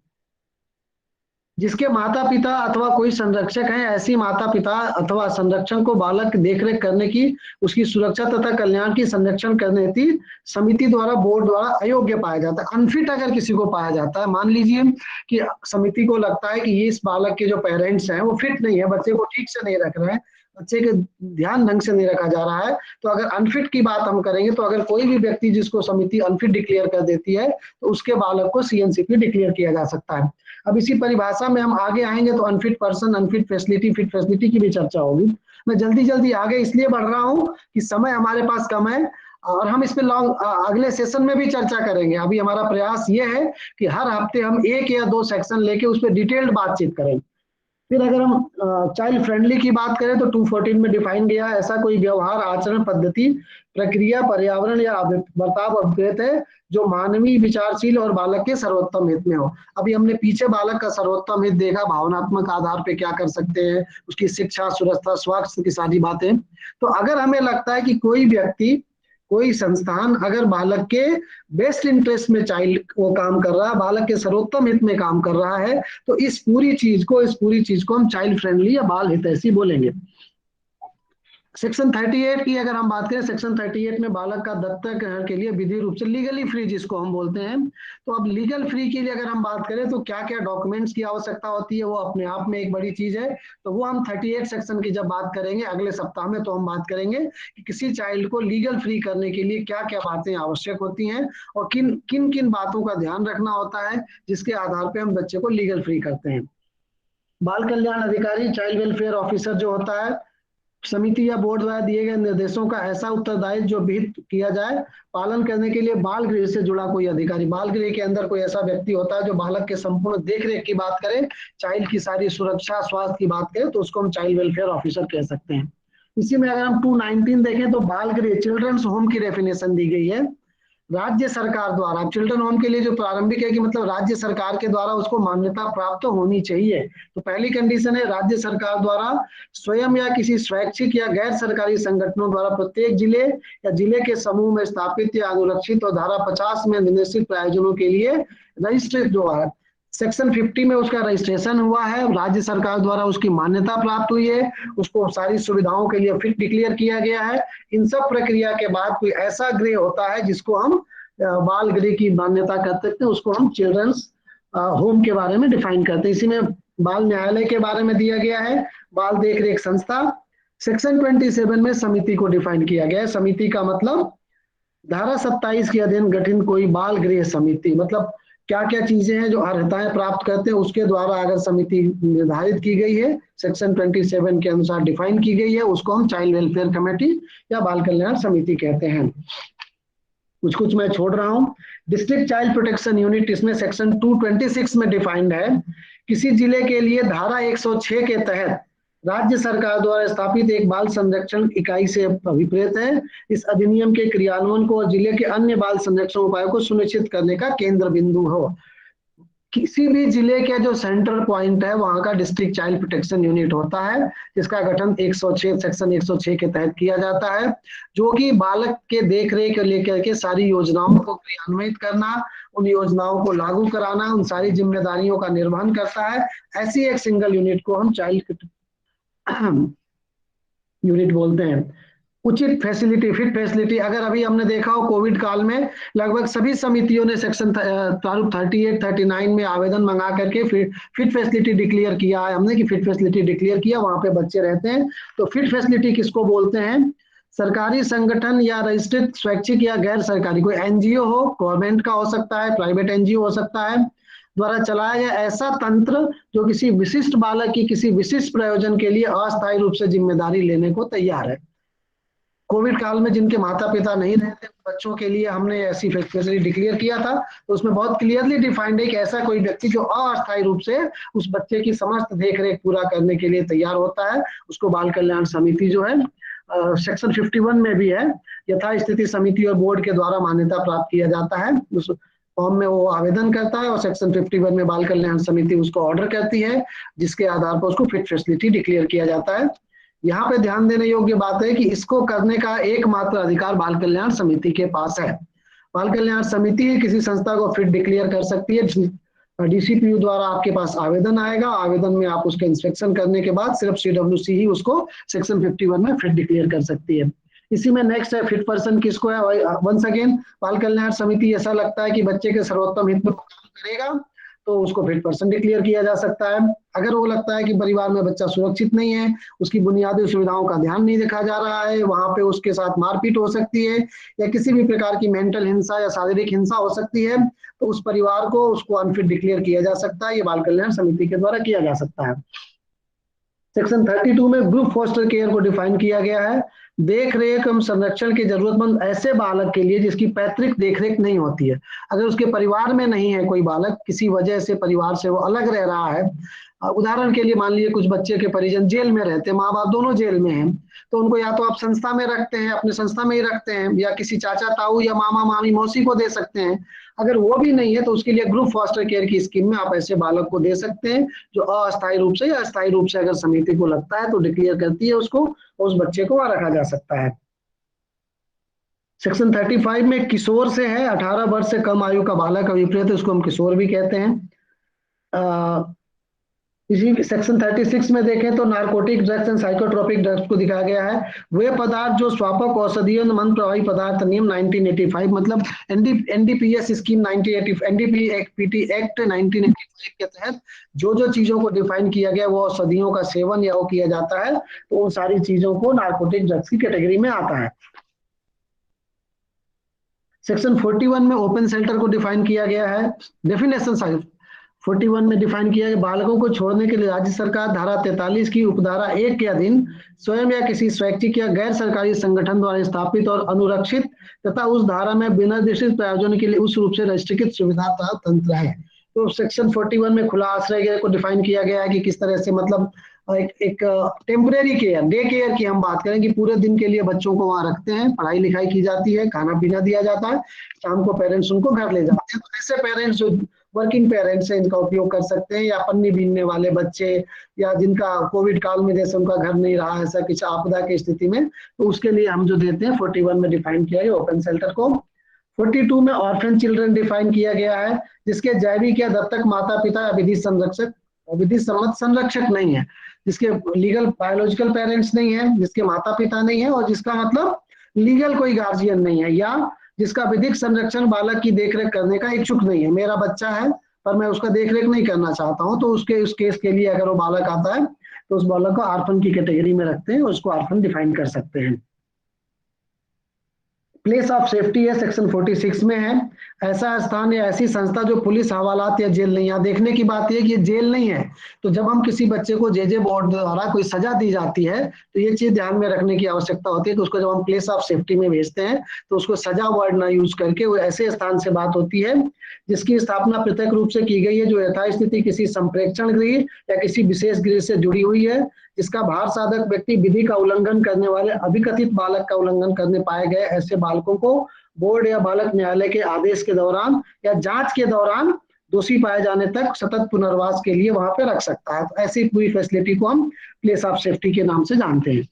जिसके माता पिता अथवा कोई संरक्षक है, ऐसी माता पिता अथवा संरक्षण को बालक देखरेख करने की, उसकी सुरक्षा तथा कल्याण की संरक्षण करने हेतु समिति द्वारा, बोर्ड द्वारा अयोग्य पाया जाता है। अनफिट अगर किसी को पाया जाता है, मान लीजिए कि समिति को लगता है कि ये इस बालक के जो पेरेंट्स हैं वो फिट नहीं है, बच्चे को ठीक से नहीं रख रहे हैं, बच्चे के ध्यान ढंग से नहीं रखा जा रहा है, तो अगर अनफिट की बात हम करेंगे, तो अगर कोई भी व्यक्ति जिसको समिति अनफिट डिक्लेयर कर देती है, तो उसके बालक को सीएनसीपी डिक्लेयर किया जा सकता है। अब इसी परिभाषा में हम आगे आएंगे तो unfit person, unfit facility, fit facility की भी चर्चा होगी। मैं जल्दी आगे इसलिए बढ़ रहा हूँ कि समय हमारे पास कम है, और हम इस पे अगले सेशन में भी चर्चा करेंगे। अभी हमारा प्रयास ये है कि हर हफ्ते हम 1 या 2 सेक्शन लेके उस पर डिटेल्ड बातचीत करें। फिर अगर हम चाइल्ड फ्रेंडली की बात करें तो 214 में डिफाइन गया है, ऐसा कोई व्यवहार, आचरण, पद्धति, प्रक्रिया, पर्यावरण या बर्ताव अभिप्रेत है जो मानवीय, विचारशील और बालक के सर्वोत्तम हित में हो। अभी हमने पीछे बालक का सर्वोत्तम हित देखा, भावनात्मक आधार पे क्या कर सकते हैं, उसकी शिक्षा, सुरक्षा, स्वास्थ्य की सारी बातें। तो अगर हमें लगता है कि कोई व्यक्ति, कोई संस्थान अगर बालक के बेस्ट इंटरेस्ट में चाइल्ड वो काम कर रहा है, बालक के सर्वोत्तम हित में काम कर रहा है, तो इस पूरी चीज को हम चाइल्ड फ्रेंडली या बाल हितैषी बोलेंगे। सेक्शन 38 की अगर हम बात करें, सेक्शन 38 में बालक का दत्तक ग्रहण के लिए विधि रूप से लीगली फ्री जिसको हम बोलते हैं, तो अब लीगल फ्री के लिए अगर हम बात करें तो क्या क्या डॉक्यूमेंट्स की आवश्यकता होती है, वो अपने आप में एक बड़ी चीज है। तो वो हम 38 सेक्शन की जब बात करेंगे अगले सप्ताह में, तो हम बात करेंगे कि किसी चाइल्ड को लीगल फ्री करने के लिए क्या क्या बातें आवश्यक होती हैं और किन किन बातों का ध्यान रखना होता है, जिसके आधार पर हम बच्चे को लीगल फ्री करते हैं। बाल कल्याण अधिकारी, चाइल्ड वेलफेयर ऑफिसर जो होता है, समिति या बोर्ड द्वारा दिए गए निर्देशों का ऐसा उत्तरदायित्व जो विहित किया जाए, पालन करने के लिए बाल गृह से जुड़ा कोई अधिकारी, बाल गृह के अंदर कोई ऐसा व्यक्ति होता है जो बालक के संपूर्ण देखरेख की बात करे, चाइल्ड की सारी सुरक्षा, स्वास्थ्य की बात करे, तो उसको हम चाइल्ड वेलफेयर ऑफिसर कह सकते हैं। इसी में अगर हम 219 देखें तो बाल गृह, चिल्ड्रंस होम की डेफिनेशन दी गई है राज्य सरकार द्वारा। चिल्ड्रन होम के लिए जो प्रारंभिक है कि मतलब राज्य सरकार के द्वारा उसको मान्यता प्राप्त होनी चाहिए। तो पहली कंडीशन है राज्य सरकार द्वारा स्वयं या किसी स्वैच्छिक या गैर सरकारी संगठनों द्वारा प्रत्येक जिले या जिले के समूह में स्थापित या अनुरक्षित और धारा 50 में निर्देशित प्रायोजनों के लिए रजिस्ट्रेट जो है, सेक्शन 50 में उसका रजिस्ट्रेशन हुआ है, राज्य सरकार द्वारा उसकी मान्यता प्राप्त हुई है, उसको सारी सुविधाओं के लिए फिट डिक्लेयर किया गया है। इन सब प्रक्रिया के बाद कोई ऐसा गृह होता है जिसको हम बाल गृह की मान्यता करते हैं, उसको हम चिल्ड्रंस होम के बारे में डिफाइन करते हैं। इसी में बाल न्यायालय के बारे में दिया गया है, बाल देखरेख संस्था। सेक्शन 27 में समिति को डिफाइन किया गया है। समिति का मतलब धारा 27 के अधीन गठित कोई बाल गृह समिति, मतलब क्या क्या चीजें हैं जो अर्हताएं प्राप्त करते हैं, उसके द्वारा अगर समिति निर्धारित की गई है, सेक्शन 27 के अनुसार डिफाइन की गई है, उसको हम चाइल्ड वेलफेयर कमेटी या बाल कल्याण समिति कहते हैं। कुछ कुछ मैं छोड़ रहा हूँ। डिस्ट्रिक्ट चाइल्ड प्रोटेक्शन यूनिट, इसमें सेक्शन 226 में डिफाइंड है। किसी जिले के लिए धारा 106 के तहत राज्य सरकार द्वारा स्थापित एक बाल संरक्षण इकाई से अभिप्रेत है। इस अधिनियम के क्रियान्वयन को जिले के अन्य बाल संरक्षण उपायों को सुनिश्चित करने का केंद्र बिंदु हो। किसी भी जिले के जो सेंटर पॉइंट है वहां का डिस्ट्रिक्ट चाइल्ड प्रोटेक्शन यूनिट होता है, जिसका गठन 106 सेक्शन 106 के तहत किया जाता है, जो कि बालक के देखरेख को लेकर के सारी योजनाओं को क्रियान्वित करना, उन योजनाओं को लागू कराना, उन सारी जिम्मेदारियों का निर्वहन करता है। ऐसी एक सिंगल यूनिट को हम चाइल्ड यूनिट बोलते हैं। उचित फैसिलिटी, फिट फैसिलिटी, अगर अभी हमने देखा हो कोविड काल में लगभग सभी समितियों ने सेक्शन प्रारूप 38, 39 में आवेदन मंगा करके फिट फैसिलिटी डिक्लेयर किया है हमने कि फिट फैसिलिटी डिक्लेयर किया, वहां पे बच्चे रहते हैं। तो फिट फैसिलिटी किसको बोलते हैं? सरकारी संगठन या रजिस्ट्रेड स्वैच्छिक या गैर सरकारी, कोई एनजीओ हो, गवर्नमेंट का हो सकता है, प्राइवेट एनजीओ हो सकता है, द्वारा चलाया गया ऐसा तंत्र जो किसी विशिष्ट बालक की किसी विशिष्ट प्रयोजन के लिए अस्थायी रूप से जिम्मेदारी लेने को तैयार है। कोविड काल में जिनके माता पिता नहीं रहते बच्चों के लिए हमने ऐसी फैसिलिटी डिक्लेयर किया था, तो उसमें बहुत क्लियरली डिफाइंड है कि ऐसा कोई व्यक्ति जो अस्थायी रूप से उस बच्चे की समस्त देखरेख पूरा करने के लिए तैयार होता है, उसको बाल कल्याण समिति जो है सेक्शन 51 में भी है, यथास्थिति समिति और बोर्ड के द्वारा मान्यता प्राप्त किया जाता है। उस फॉर्म में वो आवेदन करता है और सेक्शन 51 में बाल कल्याण समिति उसको ऑर्डर करती है, जिसके आधार पर उसको फिट फैसिलिटी डिक्लेयर किया जाता है। यहाँ पे ध्यान देने योग्य बात है कि इसको करने का एकमात्र अधिकार बाल कल्याण समिति के पास है। बाल कल्याण समिति किसी संस्था को फिट डिक्लेयर कर सकती है। डीसीपीयू द्वारा आपके पास आवेदन आएगा, आवेदन में आप उसका इंस्पेक्शन करने के बाद सिर्फ सीडब्ल्यूसी ही उसको सेक्शन 51 में फिट डिक्लेयर कर सकती है। इसी में नेक्स्ट है फिट पर्सन किसको है? वंस अगेन बाल कल्याण समिति ऐसा लगता है कि बच्चे के सर्वोत्तम हित में काम करेगा तो उसको फिट पर्सन डिक्लेयर किया जा सकता है। अगर वो लगता है कि परिवार में बच्चा सुरक्षित नहीं है, उसकी बुनियादी सुविधाओं का ध्यान नहीं रखा जा रहा है, वहां पे उसके साथ मारपीट हो सकती है या किसी भी प्रकार की मेंटल हिंसा या शारीरिक हिंसा हो सकती है, तो उस परिवार को उसको अनफिट डिक्लेयर किया जा सकता है। ये बाल कल्याण समिति के द्वारा किया जा सकता है। सेक्शन 32 में ग्रुप फॉस्टर केयर को डिफाइन किया गया है। देख रेख एवं संरक्षण के जरूरतमंद ऐसे बालक के लिए जिसकी पैतृक देखरेख नहीं होती है। अगर उसके परिवार में नहीं है कोई बालक, किसी वजह से परिवार से वो अलग रह रहा है, उदाहरण के लिए मान लीजिए कुछ बच्चे के परिजन जेल में रहते हैं, माँ बाप दोनों जेल में हैं, तो उनको या तो आप संस्था में रखते हैं, अपने संस्था में ही रखते हैं, या किसी चाचा ताऊ या मामा मामी मौसी को दे सकते हैं। अगर वो भी नहीं है तो उसके लिए ग्रुप फॉस्टर केयर की स्कीम में आप ऐसे बालक को दे सकते हैं जो अस्थायी रूप से या अस्थायी रूप से अगर समिति को लगता है तो डिक्लेयर करती है उसको, उस बच्चे को वहां रखा जा सकता है। सेक्शन 35 में किशोर से है, 18 वर्ष से कम आयु का बालक अभिप्रेत है, उसको हम किशोर भी कहते हैं। इसी सेक्शन 36 में देखें तो narcotic drugs and psychotropic drugs को दिखाया गया है। वे पदार्थ जो स्वापक औषधीय मन प्रभावी पदार्थ नियम 1985 मतलब एनडीपीएस स्कीम 1985 एनडीपीटी एक्ट 1985 के तहत जो जो चीजों को डिफाइन किया गया वो औषधियों का सेवन या वो किया जाता है, तो वो सारी चीजों को नारकोटिक ड्रग्स की कैटेगरी में आता है। सेक्शन 41 में ओपन शेल्टर को डिफाइन किया गया है। डेफिनेशन 41 में डिफाइन किया है बालकों को छोड़ने के लिए राज्य सरकार धारा 43 की उपधारा 1 के अधीन स्वयं या किसी स्वैच्छिक या गैर सरकारी संगठन द्वारा स्थापित और अनुरक्षित तथा उस धारा में बिना निर्दिष्ट प्रायोजन के लिए उस रूप से रजिस्ट्रीकृत सुविधा तंत्र है। तो सेक्शन 41 में खुला आश्रय को डिफाइन किया गया है कि किस तरह से मतलब एक टेम्परेरी केयर, डे केयर की हम बात करें कि पूरे दिन के लिए बच्चों को वहां रखते हैं, पढ़ाई लिखाई की जाती है, खाना पीना दिया जाता है, शाम को पेरेंट्स उनको घर ले जाते हैं। तो ऐसे पेरेंट्स जो वर्किंग पेरेंट्स हैं इनका उपयोग कर सकते हैं, या पन्नी बीनने वाले बच्चे या जिनका कोविड काल में जैसे उनका घर नहीं रहा ऐसा किसी आपदा की स्थिति में, तो उसके लिए हम जो देते हैं 41 में डिफाइन किया है ओपन शेल्टर को। 42 में ऑर्फन चिल्ड्रन डिफाइन किया गया है जिसके जैविक या दत्तक माता पिता या विधि संरक्षक विधि सम्मत संरक्षक नहीं है, जिसके लीगल बायोलॉजिकल पेरेंट्स नहीं है, जिसके माता पिता नहीं है और जिसका मतलब लीगल कोई गार्जियन नहीं है, या जिसका विधिक संरक्षण बालक की देखरेख करने का इच्छुक नहीं है। मेरा बच्चा है पर मैं उसका देखरेख नहीं करना चाहता हूं, तो उस केस के लिए अगर वो बालक आता है तो उस बालक को ऑर्फन की कैटेगरी में रखते हैं, उसको ऑर्फन डिफाइन कर सकते हैं। प्लेस ऑफ सेफ्टी है सेक्शन 46 में है। ऐसा स्थान या ऐसी संस्था जो पुलिस, हवालात या जेल नहीं। यहाँ देखने की बात यह कि ये जेल नहीं है। तो जब हम किसी बच्चे को जेजे बोर्ड द्वारा कोई सजा दी जाती है तो ये चीज ध्यान में रखने की आवश्यकता होती है कि उसको जब हम प्लेस ऑफ सेफ्टी में भेजते हैं तो उसको सजा वर्ड ना यूज करके वो ऐसे स्थान से बात होती है जिसकी स्थापना पृथक रूप से की गई है, जो यथास्थिति किसी संप्रेक्षण गृह या किसी विशेष गृह से जुड़ी हुई है, जिसका भार साधक व्यक्ति विधि का उल्लंघन करने वाले अभिकथित बालक का उल्लंघन करने पाए गए ऐसे बालकों को बोर्ड या बालक न्यायालय के आदेश के दौरान या जांच के दौरान दोषी पाए जाने तक सतत पुनर्वास के लिए वहां पे रख सकता है। तो ऐसी पूरी फैसिलिटी को हम प्लेस ऑफ सेफ्टी के नाम से जानते हैं।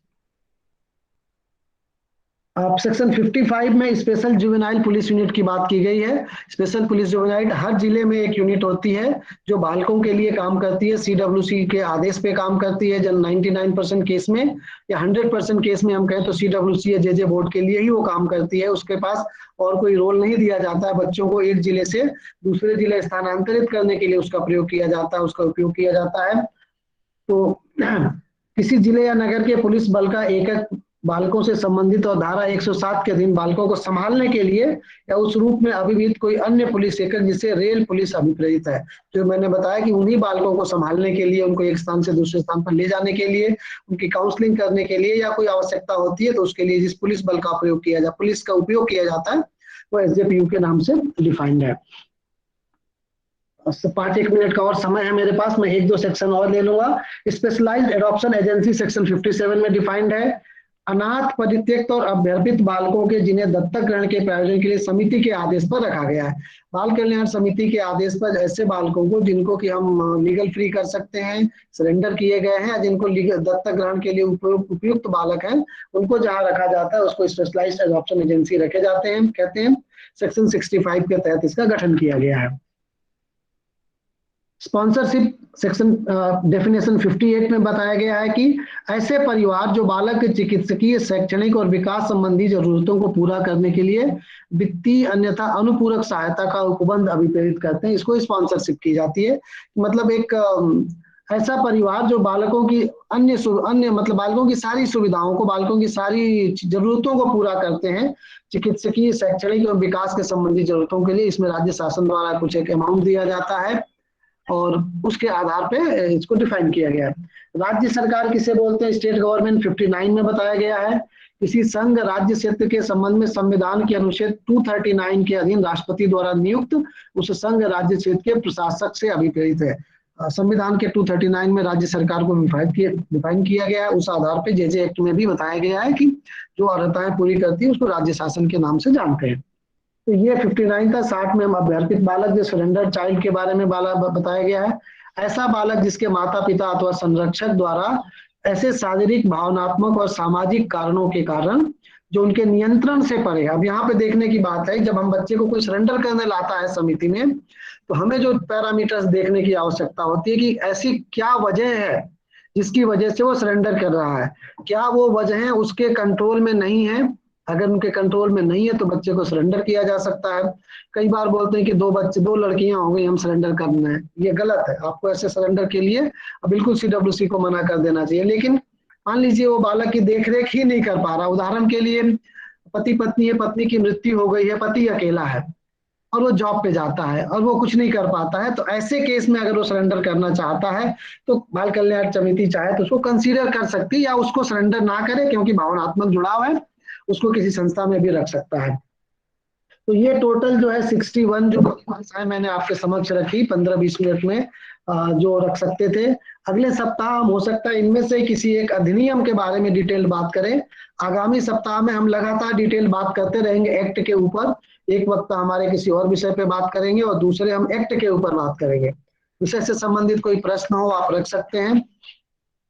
अब सेक्शन 55 में स्पेशल जुवेनाइल पुलिस यूनिट की बात की गई है। स्पेशल पुलिस जुवेनाइल हर जिले में एक यूनिट होती है जो बालकों के लिए काम करती है, सीडब्ल्यूसी के आदेश पे काम करती है। जब 99% केस में या 100% केस में हम कहें तो सीडब्ल्यूसी या जेजे बोर्ड के लिए ही वो काम करती है। उसके पास और कोई रोल नहीं दिया जाता है। बच्चों को एक जिले से दूसरे जिले स्थानांतरित करने के लिए उसका प्रयोग किया जाता है, उसका उपयोग किया जाता है। तो किसी जिले या नगर के पुलिस बल का एक बालकों से संबंधित और धारा 107 के अधीन बालकों को संभालने के लिए या उस रूप में अभिहित कोई अन्य पुलिस एकक जिसे रेल पुलिस अभिप्रेरित है, जो मैंने बताया कि उन्हीं बालकों को संभालने के लिए, उनको एक स्थान से दूसरे स्थान पर ले जाने के लिए, उनकी काउंसलिंग करने के लिए या कोई आवश्यकता होती है तो उसके लिए जिस पुलिस बल का प्रयोग किया जाता, पुलिस का उपयोग किया जाता है वो एसजेपीयू के नाम से डिफाइंड है। 5-1 मिनट का और समय है मेरे पास, मैं 1-2 सेक्शन और ले लूंगा। स्पेशलाइज्ड एडॉप्शन एजेंसी सेक्शन 57 में डिफाइंड है। अनाथ, परित्यक्त और अभ्यर्पित बालकों के जिन्हें दत्तक ग्रहण के प्रायोजन के लिए समिति के आदेश पर रखा गया है। बाल कल्याण समिति के आदेश पर ऐसे बालकों को जिनको कि हम लीगल फ्री कर सकते हैं, सरेंडर किए गए हैं, जिनको दत्तक ग्रहण के लिए उपयुक्त बालक हैं, उनको जहां रखा जाता है उसको स्पेशलाइज्ड एडॉप्शन एजेंसी रखे जाते हैं, कहते हैं। सेक्शन 65 के तहत इसका गठन किया गया है। स्पॉन्सरशिप सेक्शन डेफिनेशन 58 में बताया गया है कि ऐसे परिवार जो बालक के चिकित्सकीय, शैक्षणिक और विकास संबंधी जरूरतों को पूरा करने के लिए वित्तीय अन्यथा अनुपूरक सहायता का उपबंध अभिप्रेरित करते हैं, इसको स्पॉन्सरशिप की जाती है। मतलब एक ऐसा परिवार जो बालकों की अन्य मतलब बालकों की सारी सुविधाओं को, बालकों की सारी जरूरतों को पूरा करते हैं, चिकित्सकीय, शैक्षणिक और विकास के संबंधी जरूरतों के लिए। इसमें राज्य शासन द्वारा कुछ एक अमाउंट दिया जाता है और उसके आधार पे इसको डिफाइन किया गया है। राज्य सरकार किसे बोलते हैं, स्टेट गवर्नमेंट 59 में बताया गया है। किसी संघ राज्य क्षेत्र के संबंध में संविधान के अनुच्छेद 239 के अधीन राष्ट्रपति द्वारा नियुक्त उस संघ राज्य क्षेत्र के प्रशासक से अभिप्रेरित है। संविधान के 239 में राज्य सरकार को डिफाइन किया गया है। उस आधार पे जेजे एक्ट में भी बताया गया है कि जो अर्हताएं पूरी करती है उसको राज्य शासन के नाम से जानते हैं। तो ये 59 था। 60 में हम अभ्यर्पित बालक, जो सरेंडर चाइल्ड के बारे में बताया गया है। ऐसा बालक जिसके माता पिता अथवा संरक्षक द्वारा ऐसे शारीरिक, भावनात्मक और सामाजिक कारणों के कारण जो उनके नियंत्रण से परे। अब यहाँ पे देखने की बात है, जब हम बच्चे को कोई सरेंडर करने लाता है समिति में तो हमें जो पैरामीटर्स देखने की आवश्यकता होती है कि ऐसी क्या वजह है जिसकी वजह से वो सरेंडर कर रहा है, क्या वो वजह उसके कंट्रोल में नहीं है। अगर उनके कंट्रोल में नहीं है तो बच्चे को सरेंडर किया जा सकता है। कई बार बोलते हैं कि दो लड़कियां हो गई, हम सरेंडर करना है, ये गलत है। आपको ऐसे सरेंडर के लिए बिल्कुल सीडब्ल्यूसी को मना कर देना चाहिए। लेकिन मान लीजिए वो बालक की देखरेख ही नहीं कर पा रहा, उदाहरण के लिए पति पत्नी है, पत्नी की मृत्यु हो गई है, पति अकेला है और वो जॉब पे जाता है और वो कुछ नहीं कर पाता है, तो ऐसे केस में अगर वो सरेंडर करना चाहता है तो बाल कल्याण समिति चाहे तो उसको कंसीडर कर सकती है, या उसको सरेंडर ना करे क्योंकि भावनात्मक जुड़ाव है, उसको किसी संस्था में भी रख सकता है। तो ये टोटल जो है 61 जो भाषाएं मैंने आपके समक्ष रखी 15-20 मिनट में जो रख सकते थे। अगले सप्ताह हम हो सकता है इनमें से किसी एक अधिनियम के बारे में डिटेल बात करें। आगामी सप्ताह में हम लगातार डिटेल बात करते रहेंगे एक्ट के ऊपर। एक वक्त हमारे किसी और विषय पे बात करेंगे और दूसरे हम एक्ट के ऊपर बात करेंगे। विषय से संबंधित कोई प्रश्न हो आप रख सकते हैं।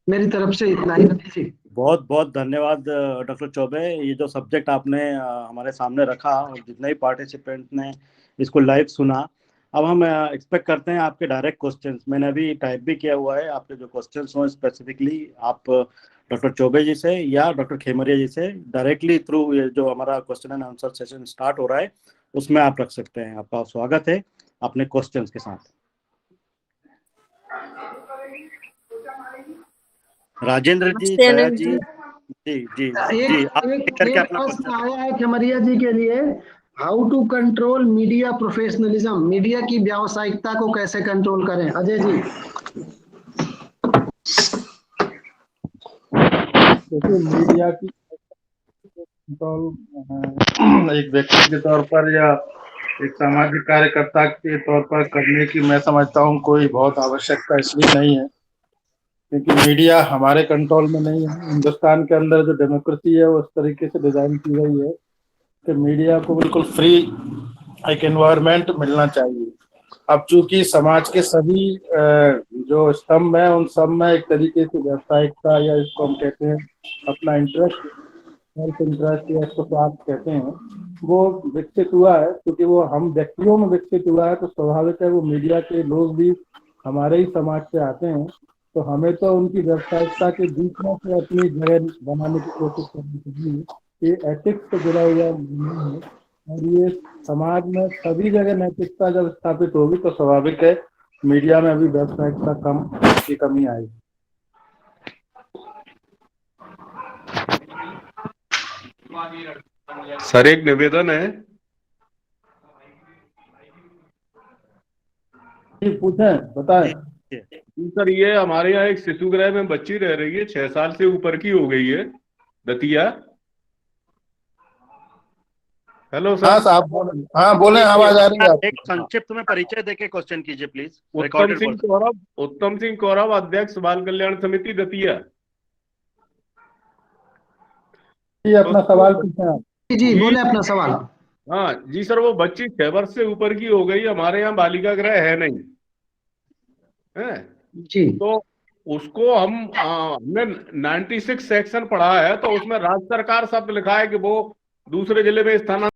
मेरी तरफ से इतना ही। बहुत बहुत धन्यवाद डॉक्टर चौबे। ये जो सब्जेक्ट आपने हमारे सामने रखा और जितने भी पार्टिसिपेंट ने इसको लाइव सुना, अब हम एक्सपेक्ट करते हैं आपके डायरेक्ट क्वेश्चंस। मैंने अभी टाइप भी किया हुआ है, आपके जो क्वेश्चंस हो स्पेसिफिकली आप डॉक्टर चौबे जी से या डॉक्टर खेमरिया जी से डायरेक्टली थ्रू ये जो हमारा question and answer session start हो रहा है उसमें आप रख सकते हैं। आपका स्वागत है अपने क्वेश्चंस के साथ। राजेंद्र जी, जया जी, जी जी एक जी आप एक करके एक अपना प्रश्न क्वेश्चन। आया है खमरिया जी के लिए, how to control media professionalism, media की व्यावसायिकता को कैसे कंट्रोल करें? अजय जी। देखिए, मीडिया की कंट्रोल एक व्यक्ति के तौर पर या एक सामाजिक कार्यकर्ता के तौर पर करने की मैं समझता हूँ कोई बहुत आवश्यकता इसलिए नहीं है क्योंकि मीडिया हमारे कंट्रोल में नहीं है। हिंदुस्तान के अंदर जो डेमोक्रेसी है वो उस तरीके से डिजाइन की गई है कि मीडिया को बिल्कुल फ्री एक एनवायरनमेंट मिलना चाहिए। अब चूंकि समाज के सभी जो स्तंभ हैं उन सब में एक तरीके से व्यावसायिकता या इसको हम कहते हैं अपना इंटरेस्ट, सेल्फ इंटरेस्ट या इसको स्वार्थ कहते हैं, वो विकसित हुआ है। क्योंकि वो हम व्यक्तियों में विकसित हुआ है तो स्वाभाविक है वो मीडिया के लोग भी हमारे ही समाज से आते हैं। तो हमें तो उनकी व्यावसायिकता के बीच में से अपनी जगह बनाने की कोशिश करनी चाहिए। ये एथिक्स से जुड़ा हुआ मामला है और ये समाज में सभी जगह नैतिकता जब स्थापित होगी तो स्वाभाविक है मीडिया में भी व्यावसायिकता की कमी आएगी। सर एक निवेदन है। जी पूछें, बताएं। सर ये हमारे यहाँ एक शिशु गृह में बच्ची रह रही है, 6 साल से ऊपर की हो गई है, दतिया। Hello sir. हाँ साहब बोलें, हाँ बोलें, आवाज आ रही है आपकी। एक संक्षिप्त में परिचय देके क्वेश्चन कीजिए प्लीज। उत्तम सिंह कौरव, अध्यक्ष बाल कल्याण समिति दतिया। जी अपना सवाल पूछें आप। जी बोले अपना सवाल। हाँ जी सर, वो बच्ची 6 वर्ष से ऊपर की हो गई, हमारे यहाँ बालिका गृह है नहीं है। जी तो उसको हमने 96 सेक्शन पढ़ा है तो उसमें राज्य सरकार शब्द लिखा है कि वो दूसरे जिले में स्थानांतरित